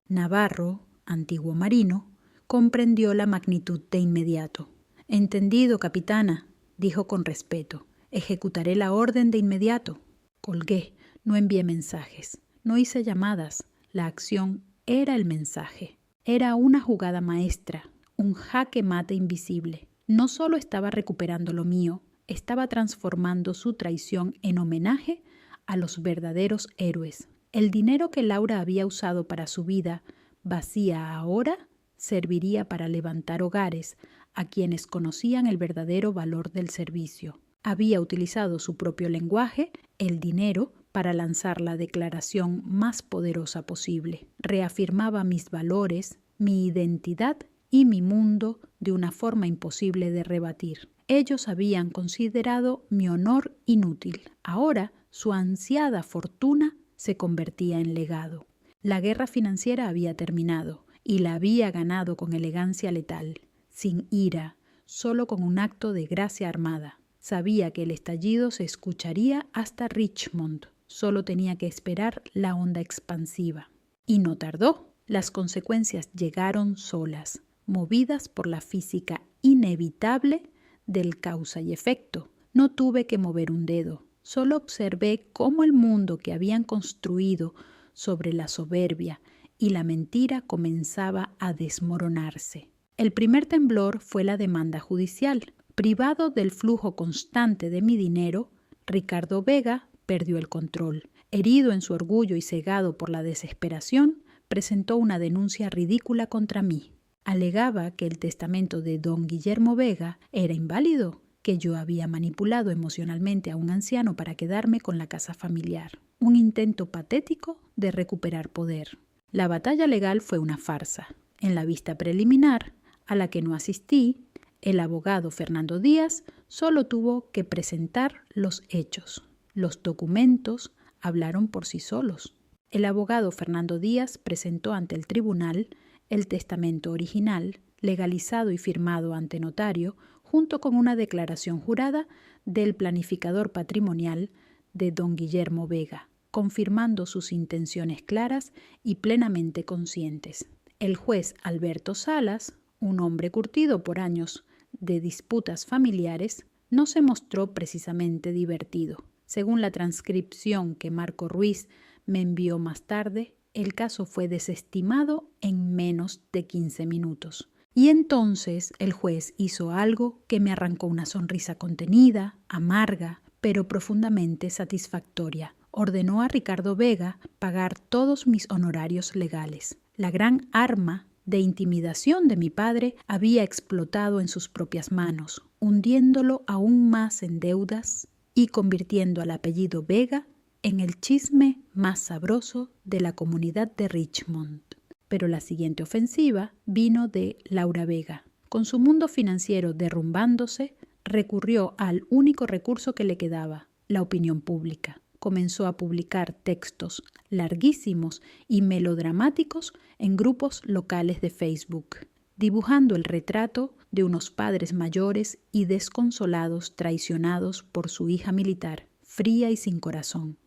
[SPEAKER 1] Navarro, antiguo marino, comprendió la magnitud de inmediato. «Entendido, capitana», dijo con respeto. «Ejecutaré la orden de inmediato». Colgué, no envié mensajes, no hice llamadas. La acción era el mensaje. Era una jugada maestra, un jaque mate invisible. No solo estaba recuperando lo mío, estaba transformando su traición en homenaje a los verdaderos héroes. El dinero que Laura había usado para su vida vacía ahora serviría para levantar hogares a quienes conocían el verdadero valor del servicio. Había utilizado su propio lenguaje, el dinero, para lanzar la declaración más poderosa posible. Reafirmaba mis valores, mi identidad y mi mundo de una forma imposible de rebatir. Ellos habían considerado mi honor inútil. Ahora su ansiada fortuna se convertía en legado. La guerra financiera había terminado y la había ganado con elegancia letal, sin ira, solo con un acto de gracia armada. Sabía que el estallido se escucharía hasta Richmond. Solo tenía que esperar la onda expansiva. Y no tardó. Las consecuencias llegaron solas, movidas por la física inevitable del causa y efecto. No tuve que mover un dedo. Solo observé cómo el mundo que habían construido sobre la soberbia y la mentira comenzaba a desmoronarse. El primer temblor fue la demanda judicial. Privado del flujo constante de mi dinero, Ricardo Vega perdió el control. Herido en su orgullo y cegado por la desesperación, presentó una denuncia ridícula contra mí. Alegaba que el testamento de don Guillermo Vega era inválido, que yo había manipulado emocionalmente a un anciano para quedarme con la casa familiar. Un intento patético de recuperar poder. La batalla legal fue una farsa. En la vista preliminar, a la que no asistí, el abogado Fernando Díaz solo tuvo que presentar los hechos. Los documentos hablaron por sí solos. El abogado Fernando Díaz presentó ante el tribunal el testamento original, legalizado y firmado ante notario, junto con una declaración jurada del planificador patrimonial de don Guillermo Vega, confirmando sus intenciones claras y plenamente conscientes. El juez Alberto Salas, un hombre curtido por años de disputas familiares, no se mostró precisamente divertido. Según la transcripción que Marco Ruiz me envió más tarde, el caso fue desestimado en menos de 15 minutos. Y entonces el juez hizo algo que me arrancó una sonrisa contenida, amarga, pero profundamente satisfactoria. Ordenó a Ricardo Vega pagar todos mis honorarios legales. La gran arma de intimidación de mi padre había explotado en sus propias manos, hundiéndolo aún más en deudas y convirtiendo al apellido Vega en el chisme más sabroso de la comunidad de Richmond. Pero la siguiente ofensiva vino de Laura Vega. Con su mundo financiero derrumbándose, recurrió al único recurso que le quedaba, la opinión pública. Comenzó a publicar textos larguísimos y melodramáticos en grupos locales de Facebook, dibujando el retrato de unos padres mayores y desconsolados traicionados por su hija militar, fría y sin corazón.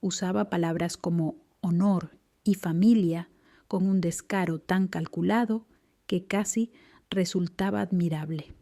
[SPEAKER 1] Usaba palabras como honor y familia con un descaro tan calculado que casi resultaba admirable.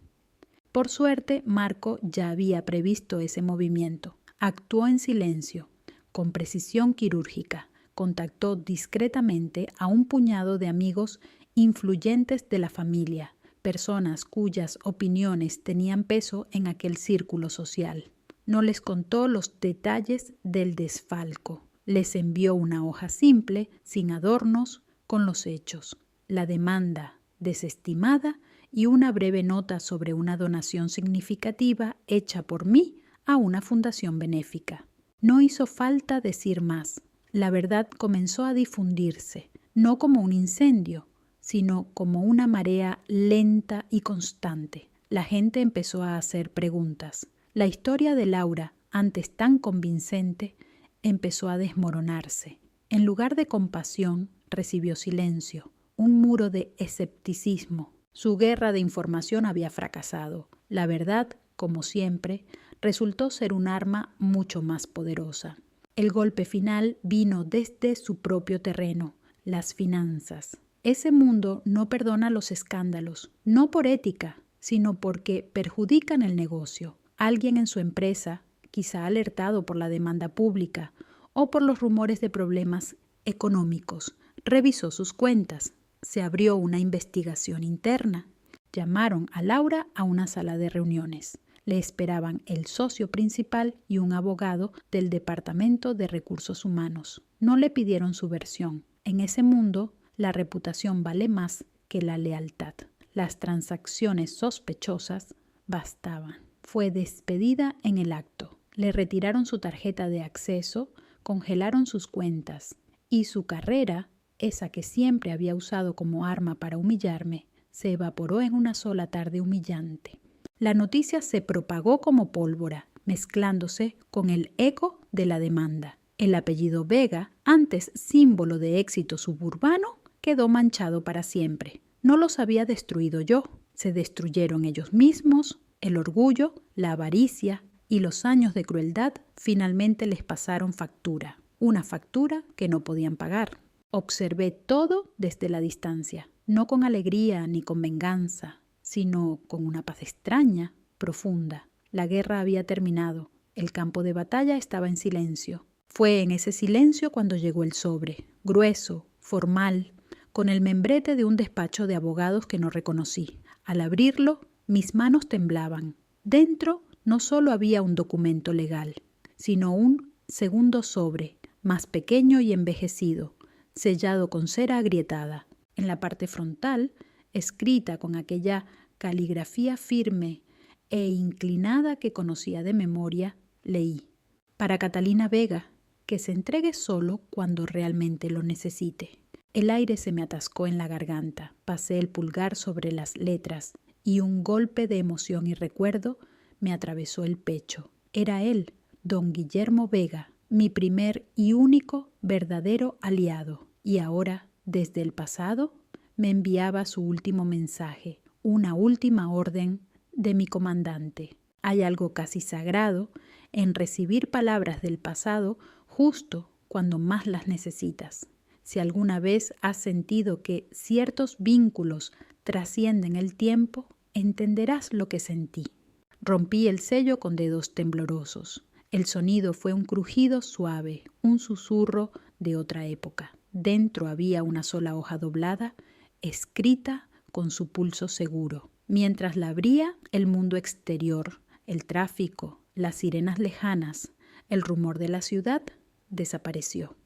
[SPEAKER 1] Por suerte, Marco ya había previsto ese movimiento. Actuó en silencio, con precisión quirúrgica. Contactó discretamente a un puñado de amigos influyentes de la familia, personas cuyas opiniones tenían peso en aquel círculo social. No les contó los detalles del desfalco. Les envió una hoja simple, sin adornos, con los hechos, la demanda desestimada y una breve nota sobre una donación significativa hecha por mí a una fundación benéfica. No hizo falta decir más. La verdad comenzó a difundirse, no como un incendio, sino como una marea lenta y constante. La gente empezó a hacer preguntas. La historia de Laura, antes tan convincente, empezó a desmoronarse. En lugar de compasión, recibió silencio, un muro de escepticismo. Su guerra de información había fracasado. La verdad, como siempre, resultó ser un arma mucho más poderosa. El golpe final vino desde su propio terreno, las finanzas. Ese mundo no perdona los escándalos, no por ética, sino porque perjudican el negocio. Alguien en su empresa, quizá alertado por la demanda pública o por los rumores de problemas económicos, revisó sus cuentas. Se abrió una investigación interna. Llamaron a Laura a una sala de reuniones. Le esperaban el socio principal y un abogado del Departamento de Recursos Humanos. No le pidieron su versión. En ese mundo, la reputación vale más que la lealtad. Las transacciones sospechosas bastaban. Fue despedida en el acto. Le retiraron su tarjeta de acceso, congelaron sus cuentas y su carrera, esa que siempre había usado como arma para humillarme, se evaporó en una sola tarde humillante. La noticia se propagó como pólvora, mezclándose con el eco de la demanda. El apellido Vega, antes símbolo de éxito suburbano, quedó manchado para siempre. No los había destruido yo, se destruyeron ellos mismos, el orgullo, la avaricia y los años de crueldad finalmente les pasaron factura, una factura que no podían pagar. Observé todo desde la distancia, no con alegría ni con venganza, sino con una paz extraña, profunda. La guerra había terminado, el campo de batalla estaba en silencio. Fue en ese silencio cuando llegó el sobre, grueso, formal, con el membrete de un despacho de abogados que no reconocí. Al abrirlo, mis manos temblaban. Dentro no solo había un documento legal, sino un segundo sobre, más pequeño y envejecido, sellado con cera agrietada. En la parte frontal, escrita con aquella caligrafía firme e inclinada que conocía de memoria, leí: para Catalina Vega, que se entregue solo cuando realmente lo necesite. El aire se me atascó en la garganta, pasé el pulgar sobre las letras y un golpe de emoción y recuerdo me atravesó el pecho. Era él, don Guillermo Vega, mi primer y único verdadero aliado. Y ahora, desde el pasado, me enviaba su último mensaje, una última orden de mi comandante. Hay algo casi sagrado en recibir palabras del pasado justo cuando más las necesitas. Si alguna vez has sentido que ciertos vínculos trascienden el tiempo, entenderás lo que sentí. Rompí el sello con dedos temblorosos. El sonido fue un crujido suave, un susurro de otra época. Dentro había una sola hoja doblada, escrita con su pulso seguro. Mientras la abría, el mundo exterior, el tráfico, las sirenas lejanas, el rumor de la ciudad, desapareció.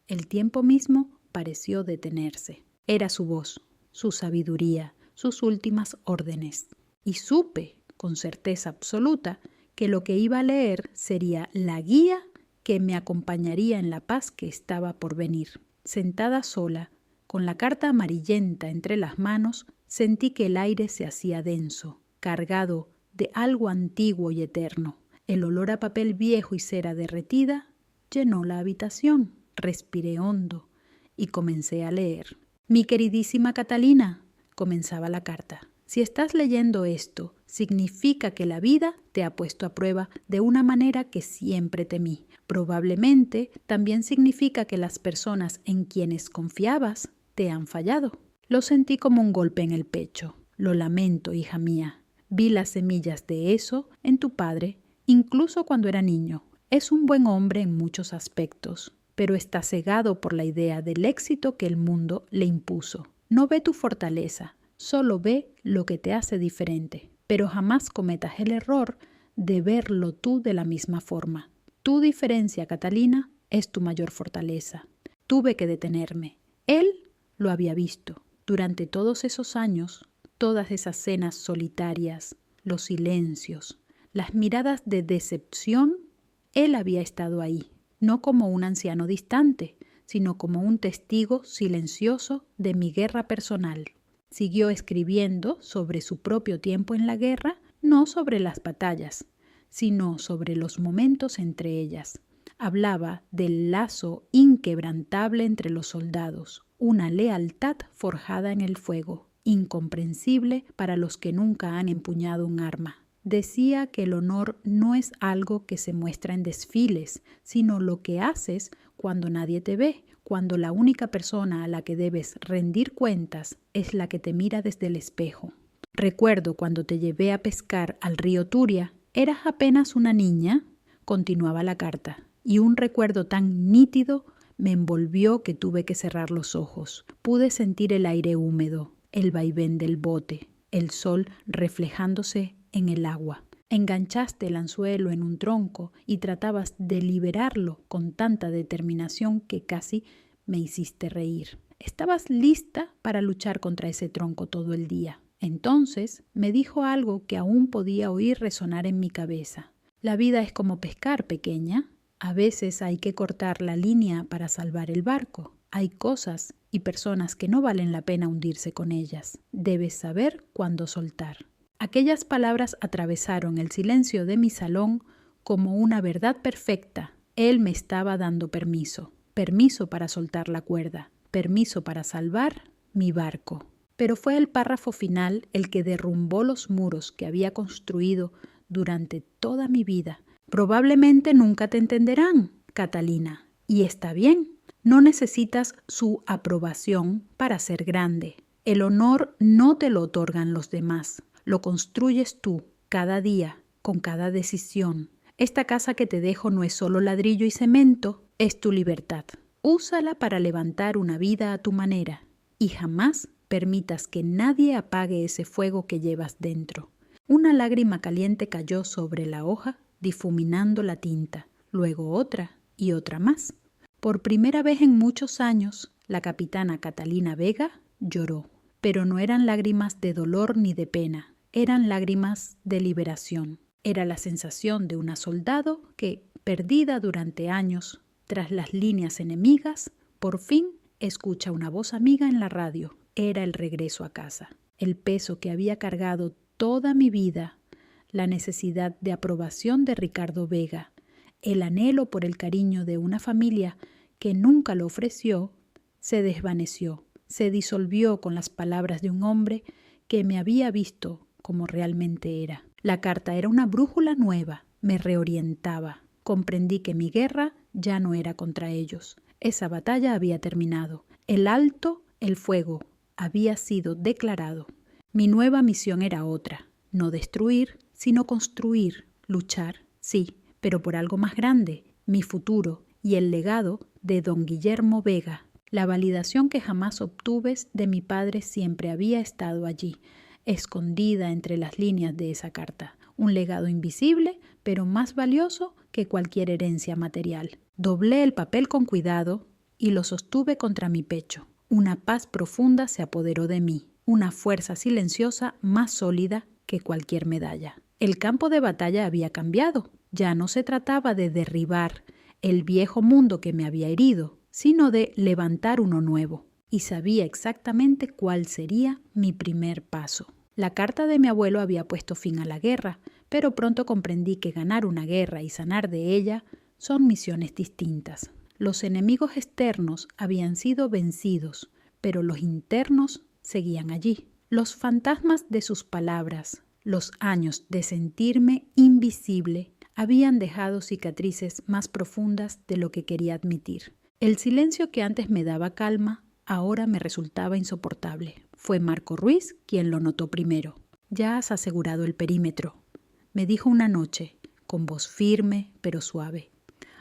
[SPEAKER 1] El tiempo mismo pareció detenerse. Era su voz, su sabiduría, sus últimas órdenes. Y supe, con certeza absoluta, que lo que iba a leer sería la guía que me acompañaría en la paz que estaba por venir. Sentada sola, con la carta amarillenta entre las manos, sentí que el aire se hacía denso, cargado de algo antiguo y eterno. El olor a papel viejo y cera derretida llenó la habitación. Respiré hondo y comencé a leer. Mi queridísima Catalina, comenzaba la carta, si estás leyendo esto, significa que la vida te ha puesto a prueba de una manera que siempre temí. Probablemente también significa que las personas en quienes confiabas te han fallado. Lo sentí como un golpe en el pecho. Lo lamento, hija mía. Vi las semillas de eso en tu padre, incluso cuando era niño. Es un buen hombre en muchos aspectos, pero está cegado por la idea del éxito que el mundo le impuso. No ve tu fortaleza, solo ve lo que te hace diferente. Pero jamás cometas el error de verlo tú de la misma forma. Tu diferencia, Catalina, es tu mayor fortaleza. Tuve que detenerme. Él lo había visto. Durante todos esos años, todas esas cenas solitarias, los silencios, las miradas de decepción, él había estado ahí, no como un anciano distante, sino como un testigo silencioso de mi guerra personal. Siguió escribiendo sobre su propio tiempo en la guerra, no sobre las batallas, sino sobre los momentos entre ellas. Hablaba del lazo inquebrantable entre los soldados, una lealtad forjada en el fuego, incomprensible para los que nunca han empuñado un arma. Decía que el honor no es algo que se muestra en desfiles, sino lo que haces cuando nadie te ve, cuando la única persona a la que debes rendir cuentas es la que te mira desde el espejo. Recuerdo cuando te llevé a pescar al río Turia, eras apenas una niña, continuaba la carta, y un recuerdo tan nítido me envolvió que tuve que cerrar los ojos. Pude sentir el aire húmedo, el vaivén del bote, el sol reflejándose en el agua. Enganchaste el anzuelo en un tronco y tratabas de liberarlo con tanta determinación que casi me hiciste reír. Estabas lista para luchar contra ese tronco todo el día. Entonces me dijo algo que aún podía oír resonar en mi cabeza. La vida es como pescar, pequeña. A veces hay que cortar la línea para salvar el barco. Hay cosas y personas que no valen la pena hundirse con ellas. Debes saber cuándo soltar. Aquellas palabras atravesaron el silencio de mi salón como una verdad perfecta. Él me estaba dando permiso. Permiso para soltar la cuerda. Permiso para salvar mi barco. Pero fue el párrafo final el que derrumbó los muros que había construido durante toda mi vida. Probablemente nunca te entenderán, Catalina. Y está bien. No necesitas su aprobación para ser grande. El honor no te lo otorgan los demás. Lo construyes tú, cada día, con cada decisión. Esta casa que te dejo no es solo ladrillo y cemento, es tu libertad. Úsala para levantar una vida a tu manera y jamás permitas que nadie apague ese fuego que llevas dentro. Una lágrima caliente cayó sobre la hoja, difuminando la tinta, luego otra y otra más. Por primera vez en muchos años, la capitana Catalina Vega lloró, pero no eran lágrimas de dolor ni de pena, eran lágrimas de liberación. Era la sensación de una soldado que, perdida durante años tras las líneas enemigas, por fin escucha una voz amiga en la radio. Era el regreso a casa. El peso que había cargado toda mi vida, la necesidad de aprobación de Ricardo Vega, el anhelo por el cariño de una familia que nunca lo ofreció, se desvaneció, se disolvió con las palabras de un hombre que me había visto como realmente era. La carta era una brújula nueva, me reorientaba. Comprendí que mi guerra ya no era contra ellos. Esa batalla había terminado. El alto, el fuego, había sido declarado. Mi nueva misión era otra, no destruir, sino construir, luchar, sí, pero por algo más grande, mi futuro y el legado de don Guillermo Vega. La validación que jamás obtuve de mi padre siempre había estado allí, escondida entre las líneas de esa carta. Un legado invisible, pero más valioso que cualquier herencia material. Doblé el papel con cuidado y lo sostuve contra mi pecho. Una paz profunda se apoderó de mí, una fuerza silenciosa más sólida que cualquier medalla. El campo de batalla había cambiado. Ya no se trataba de derribar el viejo mundo que me había herido, sino de levantar uno nuevo. Y sabía exactamente cuál sería mi primer paso. La carta de mi abuelo había puesto fin a la guerra, pero pronto comprendí que ganar una guerra y sanar de ella son misiones distintas. Los enemigos externos habían sido vencidos, pero los internos seguían allí. Los fantasmas de sus palabras, los años de sentirme invisible, habían dejado cicatrices más profundas de lo que quería admitir. El silencio que antes me daba calma, ahora me resultaba insoportable. Fue Marco Ruiz quien lo notó primero. «Ya has asegurado el perímetro», me dijo una noche, con voz firme pero suave.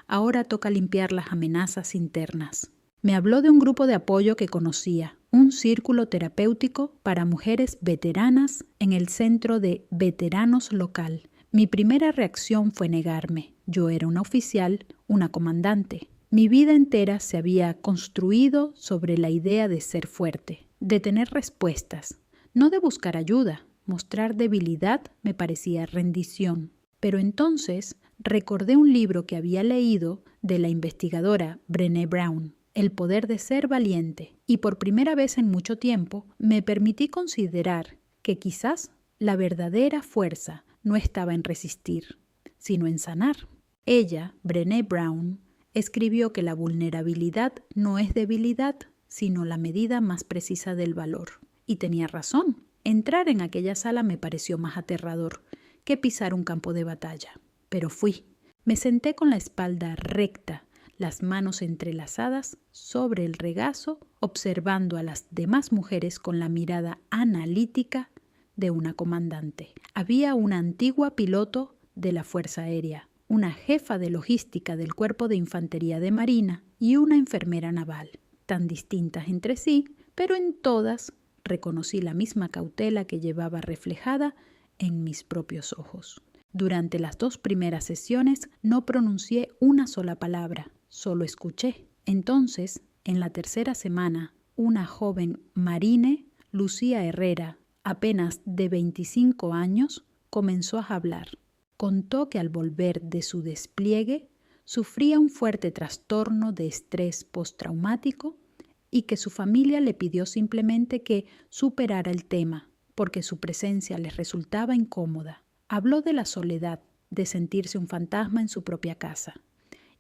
[SPEAKER 1] «Ahora toca limpiar las amenazas internas». Me habló de un grupo de apoyo que conocía, un círculo terapéutico para mujeres veteranas en el centro de veteranos local. Mi primera reacción fue negarme. Yo era una oficial, una comandante. Mi vida entera se había construido sobre la idea de ser fuerte, de tener respuestas, no de buscar ayuda. Mostrar debilidad me parecía rendición. Pero entonces recordé un libro que había leído de la investigadora Brené Brown, El poder de ser valiente, y por primera vez en mucho tiempo me permití considerar que quizás la verdadera fuerza no estaba en resistir, sino en sanar. Ella, Brené Brown, escribió que la vulnerabilidad no es debilidad, sino la medida más precisa del valor. Y tenía razón. Entrar en aquella sala me pareció más aterrador que pisar un campo de batalla. Pero fui. Me senté con la espalda recta, las manos entrelazadas sobre el regazo, observando a las demás mujeres con la mirada analítica de una comandante. Había una antigua piloto de la Fuerza Aérea, una jefa de logística del Cuerpo de Infantería de Marina y una enfermera naval, tan distintas entre sí, pero en todas reconocí la misma cautela que llevaba reflejada en mis propios ojos. Durante las 2 primeras sesiones no pronuncié una sola palabra, solo escuché. Entonces, en la tercera semana, una joven marine, Lucía Herrera, apenas de 25 años, comenzó a hablar. Contó que al volver de su despliegue sufría un fuerte trastorno de estrés postraumático y que su familia le pidió simplemente que superara el tema, porque su presencia les resultaba incómoda. Habló de la soledad, de sentirse un fantasma en su propia casa.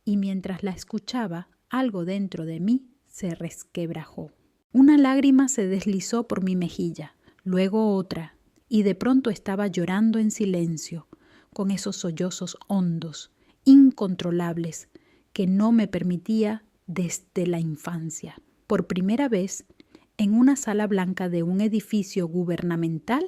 [SPEAKER 1] Y mientras la escuchaba, algo dentro de mí se resquebrajó. Una lágrima se deslizó por mi mejilla, luego otra, y de pronto estaba llorando en silencio, con esos sollozos hondos, incontrolables, que no me permitía desde la infancia. Por primera vez, en una sala blanca de un edificio gubernamental,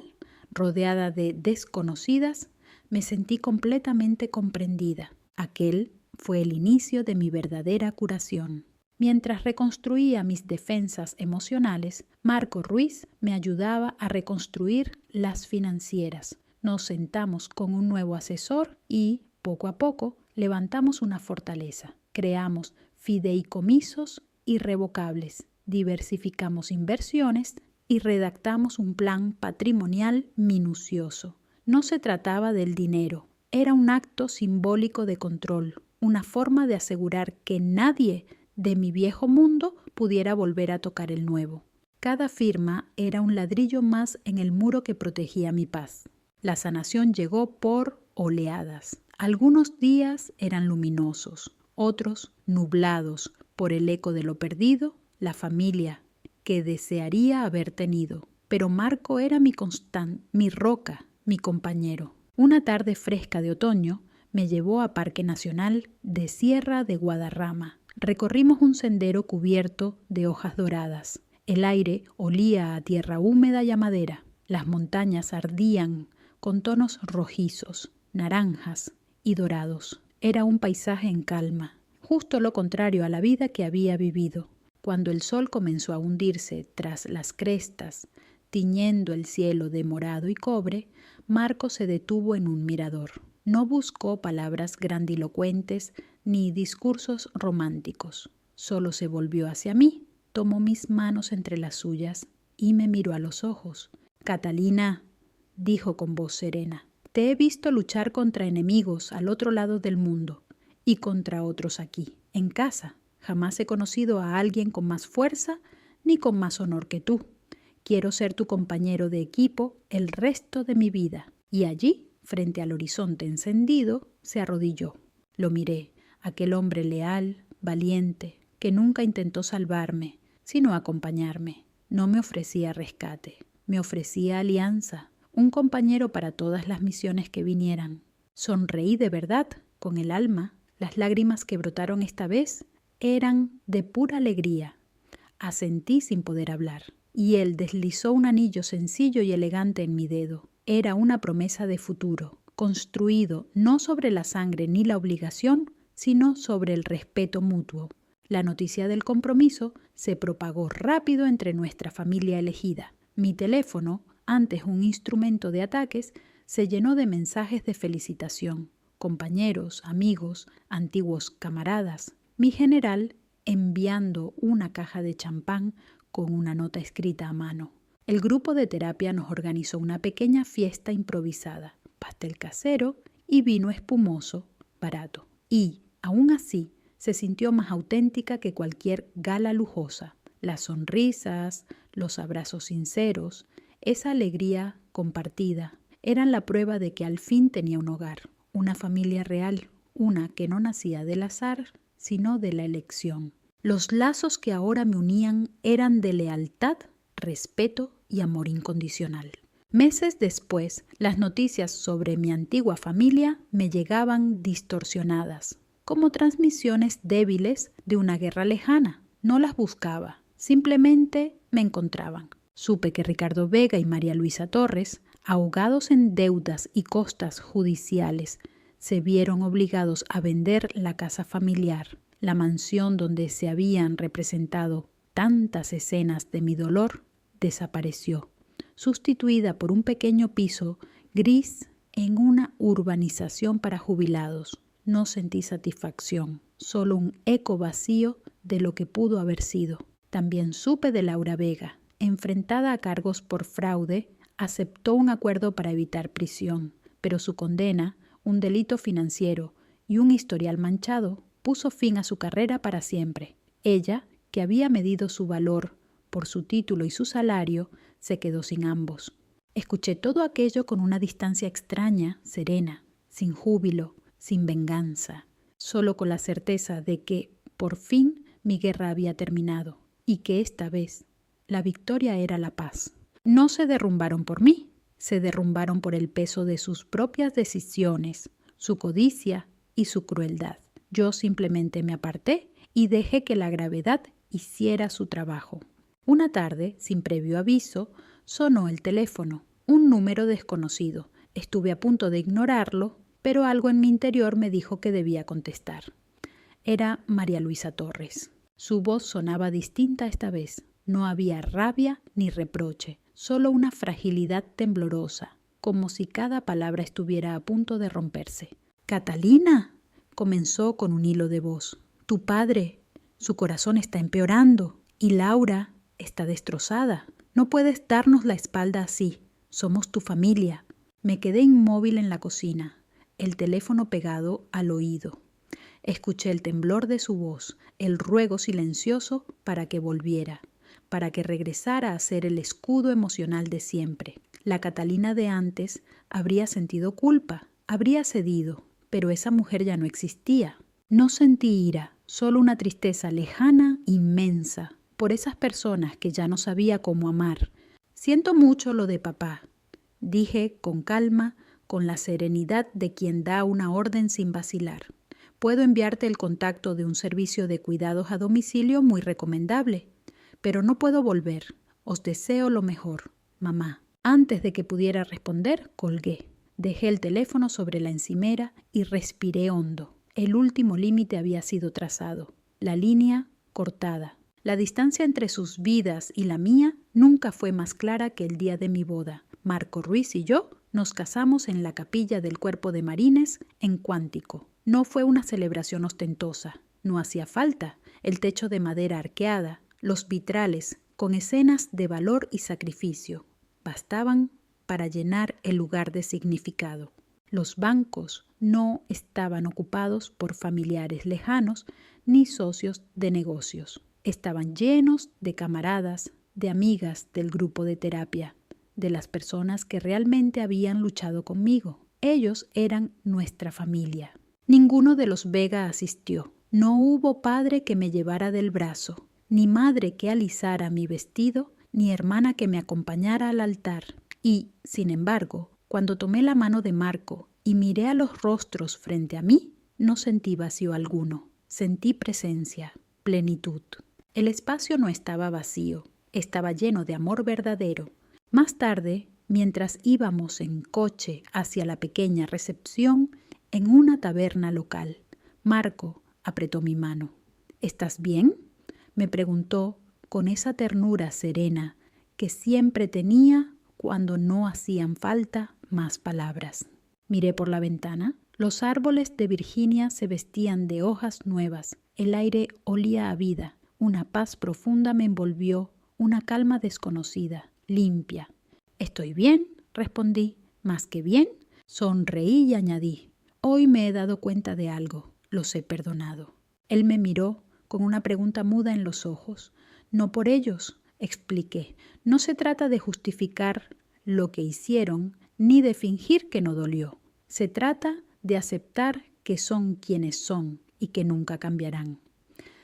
[SPEAKER 1] rodeada de desconocidas, me sentí completamente comprendida. Aquel fue el inicio de mi verdadera curación. Mientras reconstruía mis defensas emocionales, Marco Ruiz me ayudaba a reconstruir las financieras. Nos sentamos con un nuevo asesor y, poco a poco, levantamos una fortaleza. Creamos fideicomisos irrevocables, diversificamos inversiones y redactamos un plan patrimonial minucioso. No se trataba del dinero, era un acto simbólico de control, una forma de asegurar que nadie de mi viejo mundo pudiera volver a tocar el nuevo. Cada firma era un ladrillo más en el muro que protegía mi paz. La sanación llegó por oleadas. Algunos días eran luminosos, otros nublados por el eco de lo perdido, la familia que desearía haber tenido. Pero Marco era mi constante, mi roca, mi compañero. Una tarde fresca de otoño me llevó a Parque Nacional de Sierra de Guadarrama. Recorrimos un sendero cubierto de hojas doradas. El aire olía a tierra húmeda y a madera. Las montañas ardían con tonos rojizos, naranjas y dorados. Era un paisaje en calma, justo lo contrario a la vida que había vivido. Cuando el sol comenzó a hundirse tras las crestas, tiñendo el cielo de morado y cobre, Marco se detuvo en un mirador. No buscó palabras grandilocuentes ni discursos románticos. Solo se volvió hacia mí, tomó mis manos entre las suyas y me miró a los ojos. «Catalina», dijo con voz serena, «te he visto luchar contra enemigos al otro lado del mundo y contra otros aquí, en casa. Jamás he conocido a alguien con más fuerza ni con más honor que tú. Quiero ser tu compañero de equipo el resto de mi vida». Y allí, frente al horizonte encendido, se arrodilló. Lo miré, aquel hombre leal, valiente, que nunca intentó salvarme, sino acompañarme. No me ofrecía rescate, me ofrecía alianza, un compañero para todas las misiones que vinieran. Sonreí de verdad, con el alma. Las lágrimas que brotaron esta vez eran de pura alegría. Asentí sin poder hablar, y él deslizó un anillo sencillo y elegante en mi dedo. Era una promesa de futuro, construido no sobre la sangre ni la obligación, sino sobre el respeto mutuo. La noticia del compromiso se propagó rápido entre nuestra familia elegida. Mi teléfono, antes un instrumento de ataques, se llenó de mensajes de felicitación. Compañeros, amigos, antiguos camaradas. Mi general enviando una caja de champán con una nota escrita a mano. El grupo de terapia nos organizó una pequeña fiesta improvisada, pastel casero y vino espumoso, barato. Y, aún así, se sintió más auténtica que cualquier gala lujosa. Las sonrisas, los abrazos sinceros, esa alegría compartida, eran la prueba de que al fin tenía un hogar, una familia real, una que no nacía del azar, sino de la elección. Los lazos que ahora me unían eran de lealtad, respeto y amor incondicional. Meses después, las noticias sobre mi antigua familia me llegaban distorsionadas, como transmisiones débiles de una guerra lejana. No las buscaba, simplemente me encontraban. Supe que Ricardo Vega y María Luisa Torres, ahogados en deudas y costas judiciales, se vieron obligados a vender la casa familiar, la mansión donde se habían representado tantas escenas de mi dolor, desapareció, sustituida por un pequeño piso gris en una urbanización para jubilados. No sentí satisfacción, solo un eco vacío de lo que pudo haber sido. También supe de Laura Vega. Enfrentada a cargos por fraude, aceptó un acuerdo para evitar prisión, pero su condena, un delito financiero y un historial manchado, puso fin a su carrera para siempre. Ella, que había medido su valor por su título y su salario, se quedó sin ambos. Escuché todo aquello con una distancia extraña, serena, sin júbilo, sin venganza, solo con la certeza de que, por fin, mi guerra había terminado y que esta vez la victoria era la paz. No se derrumbaron por mí, se derrumbaron por el peso de sus propias decisiones, su codicia y su crueldad. Yo simplemente me aparté y dejé que la gravedad hiciera su trabajo. Una tarde, sin previo aviso, sonó el teléfono, un número desconocido. Estuve a punto de ignorarlo, pero algo en mi interior me dijo que debía contestar. Era María Luisa Torres. Su voz sonaba distinta esta vez. No había rabia ni reproche, solo una fragilidad temblorosa, como si cada palabra estuviera a punto de romperse. «¡Catalina!», comenzó con un hilo de voz. «Tu padre, su corazón está empeorando y Laura está destrozada. No puedes darnos la espalda así. Somos tu familia». Me quedé inmóvil en la cocina, el teléfono pegado al oído. Escuché el temblor de su voz, el ruego silencioso para que volviera, para que regresara a ser el escudo emocional de siempre. La Catalina de antes habría sentido culpa, habría cedido, pero esa mujer ya no existía. No sentí ira, solo una tristeza lejana, inmensa, por esas personas que ya no sabía cómo amar. «Siento mucho lo de papá», dije con calma, con la serenidad de quien da una orden sin vacilar. «Puedo enviarte el contacto de un servicio de cuidados a domicilio muy recomendable, pero no puedo volver. Os deseo lo mejor, mamá». Antes de que pudiera responder, colgué. Dejé el teléfono sobre la encimera y respiré hondo. El último límite había sido trazado, la línea cortada. La distancia entre sus vidas y la mía nunca fue más clara que el día de mi boda. Marco Ruiz y yo nos casamos en la capilla del Cuerpo de Marines en Cuántico. No fue una celebración ostentosa, no hacía falta. El techo de madera arqueada, los vitrales con escenas de valor y sacrificio, bastaban para llenar el lugar de significado. Los bancos no estaban ocupados por familiares lejanos ni socios de negocios. Estaban llenos de camaradas, de amigas del grupo de terapia, de las personas que realmente habían luchado conmigo. Ellos eran nuestra familia. Ninguno de los Vega asistió. No hubo padre que me llevara del brazo, ni madre que alisara mi vestido, ni hermana que me acompañara al altar. Y, sin embargo, cuando tomé la mano de Marco y miré a los rostros frente a mí, no sentí vacío alguno. Sentí presencia, plenitud. El espacio no estaba vacío, estaba lleno de amor verdadero. Más tarde, mientras íbamos en coche hacia la pequeña recepción en una taberna local, Marco apretó mi mano. «¿Estás bien?», me preguntó con esa ternura serena que siempre tenía cuando no hacían falta más palabras. Miré por la ventana. Los árboles de Virginia se vestían de hojas nuevas. El aire olía a vida. Una paz profunda me envolvió, una calma desconocida, limpia. «¿Estoy bien?», respondí. «Más que bien». Sonreí y añadí: «Hoy me he dado cuenta de algo. Los he perdonado». Él me miró con una pregunta muda en los ojos. «No por ellos», expliqué. «No se trata de justificar lo que hicieron ni de fingir que no dolió. Se trata de aceptar que son quienes son y que nunca cambiarán.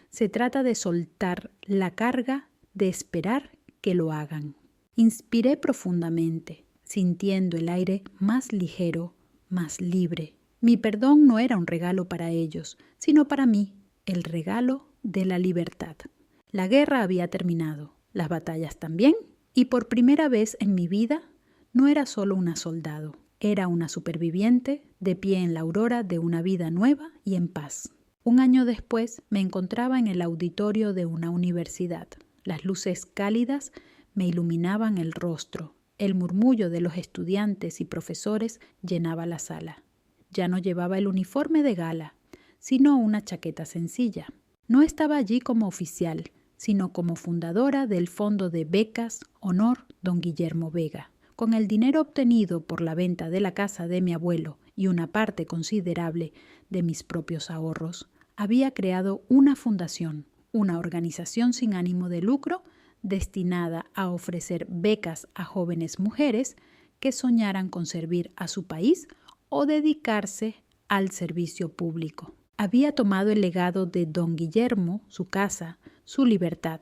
[SPEAKER 1] Se trata de soltar la carga de esperar que lo hagan». Inspiré profundamente, sintiendo el aire más ligero, más libre. Mi perdón no era un regalo para ellos, sino para mí, el regalo de la libertad. La guerra había terminado, las batallas también, y por primera vez en mi vida no era solo una soldado, era una superviviente de pie en la aurora de una vida nueva y en paz. Un año después me encontraba en el auditorio de una universidad. Las luces cálidas me iluminaban el rostro. El murmullo de los estudiantes y profesores llenaba la sala. Ya no llevaba el uniforme de gala, sino una chaqueta sencilla. No estaba allí como oficial, sino como fundadora del Fondo de Becas Honor Don Guillermo Vega. Con el dinero obtenido por la venta de la casa de mi abuelo y una parte considerable de mis propios ahorros, había creado una fundación, una organización sin ánimo de lucro destinada a ofrecer becas a jóvenes mujeres que soñaran con servir a su país o dedicarse al servicio público. Había tomado el legado de don Guillermo, su casa, su libertad,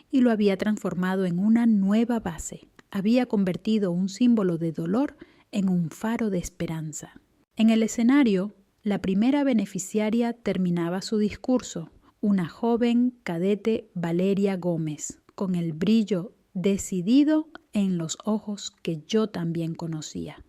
[SPEAKER 1] y lo había transformado en una nueva base. Había convertido un símbolo de dolor en un faro de esperanza. En el escenario, la primera beneficiaria terminaba su discurso, una joven cadete Valeria Gómez, con el brillo decidido en los ojos que yo también conocía.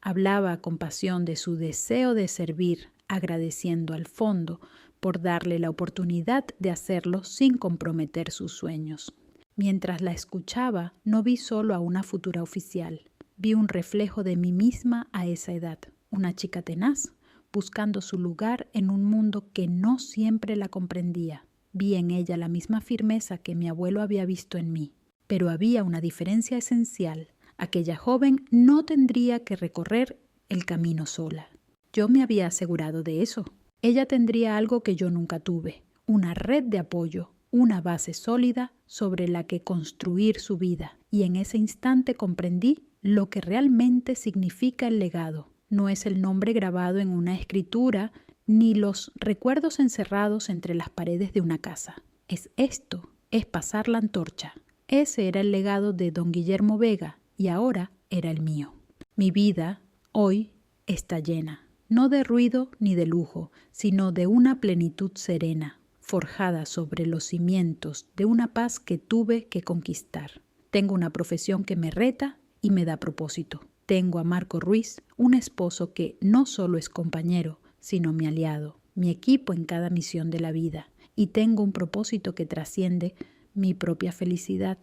[SPEAKER 1] Hablaba con pasión de su deseo de servir, agradeciendo al fondo por darle la oportunidad de hacerlo sin comprometer sus sueños. Mientras la escuchaba, no vi solo a una futura oficial, vi un reflejo de mí misma a esa edad, una chica tenaz, buscando su lugar en un mundo que no siempre la comprendía. Vi en ella la misma firmeza que mi abuelo había visto en mí, pero había una diferencia esencial. Aquella joven no tendría que recorrer el camino sola. Yo me había asegurado de eso. Ella tendría algo que yo nunca tuve, una red de apoyo, una base sólida sobre la que construir su vida. Y en ese instante comprendí lo que realmente significa el legado. No es el nombre grabado en una escritura, ni los recuerdos encerrados entre las paredes de una casa. Es esto, es pasar la antorcha. Ese era el legado de don Guillermo Vega y ahora era el mío. Mi vida, hoy, está llena, no de ruido ni de lujo, sino de una plenitud serena, forjada sobre los cimientos de una paz que tuve que conquistar. Tengo una profesión que me reta y me da propósito. Tengo a Marco Ruiz, un esposo que no solo es compañero, sino mi aliado, mi equipo en cada misión de la vida. Y tengo un propósito que trasciende mi propia felicidad.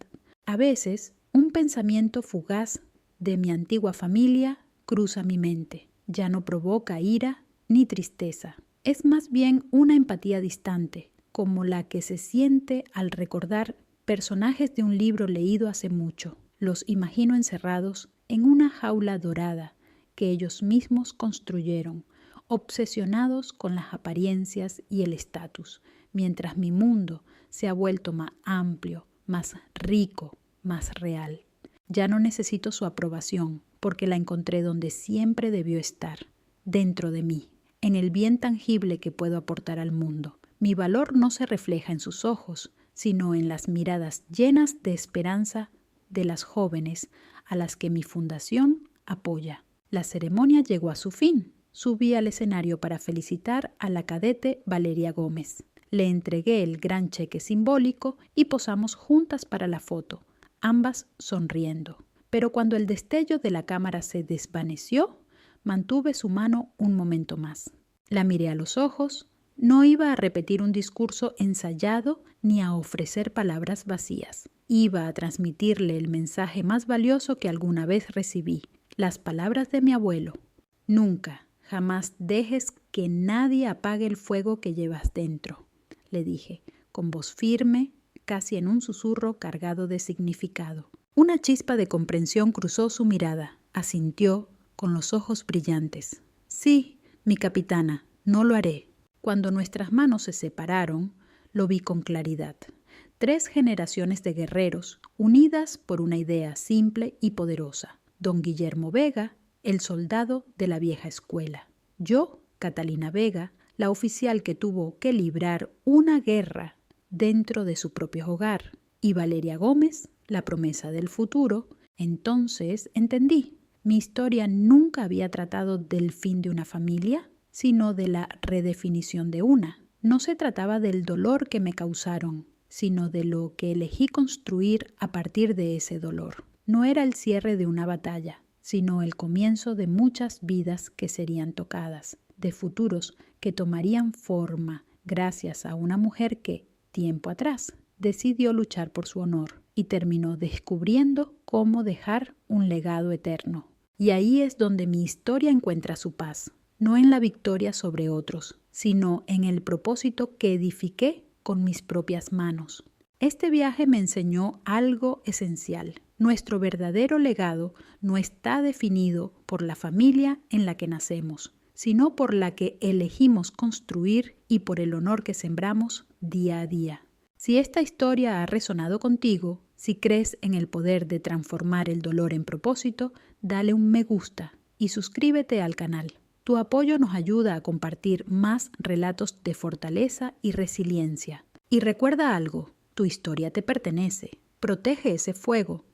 [SPEAKER 1] A veces, un pensamiento fugaz de mi antigua familia cruza mi mente. Ya no provoca ira ni tristeza. Es más bien una empatía distante, como la que se siente al recordar personajes de un libro leído hace mucho. Los imagino encerrados en una jaula dorada que ellos mismos construyeron, obsesionados con las apariencias y el estatus, mientras mi mundo se ha vuelto más amplio, más rico, más real. Ya no necesito su aprobación, porque la encontré donde siempre debió estar, dentro de mí, en el bien tangible que puedo aportar al mundo. Mi valor no se refleja en sus ojos, sino en las miradas llenas de esperanza de las jóvenes a las que mi fundación apoya. La ceremonia llegó a su fin. Subí al escenario para felicitar a la cadete Valeria Gómez. Le entregué el gran cheque simbólico y posamos juntas para la foto, ambas sonriendo. Pero cuando el destello de la cámara se desvaneció, mantuve su mano un momento más. La miré a los ojos. No iba a repetir un discurso ensayado ni a ofrecer palabras vacías. Iba a transmitirle el mensaje más valioso que alguna vez recibí, las palabras de mi abuelo. Nunca, jamás dejes que nadie apague el fuego que llevas dentro, le dije, con voz firme, casi en un susurro cargado de significado. Una chispa de comprensión cruzó su mirada, asintió con los ojos brillantes. Sí, mi capitana, no lo haré. Cuando nuestras manos se separaron, lo vi con claridad. 3 generaciones de guerreros, unidas por una idea simple y poderosa. Don Guillermo Vega, el soldado de la vieja escuela. Yo, Catalina Vega, la oficial que tuvo que librar una guerra dentro de su propio hogar. Y Valeria Gómez, la promesa del futuro. Entonces entendí. Mi historia nunca había tratado del fin de una familia, sino de la redefinición de una. No se trataba del dolor que me causaron, sino de lo que elegí construir a partir de ese dolor. No era el cierre de una batalla, sino el comienzo de muchas vidas que serían tocadas, de futuros que tomarían forma gracias a una mujer que, tiempo atrás, decidió luchar por su honor y terminó descubriendo cómo dejar un legado eterno. Y ahí es donde mi historia encuentra su paz. No en la victoria sobre otros, sino en el propósito que edifiqué con mis propias manos. Este viaje me enseñó algo esencial. Nuestro verdadero legado no está definido por la familia en la que nacemos, sino por la que elegimos construir y por el honor que sembramos día a día. Si esta historia ha resonado contigo, si crees en el poder de transformar el dolor en propósito, dale un me gusta y suscríbete al canal. Tu apoyo nos ayuda a compartir más relatos de fortaleza y resiliencia. Y recuerda algo, tu historia te pertenece. Protege ese fuego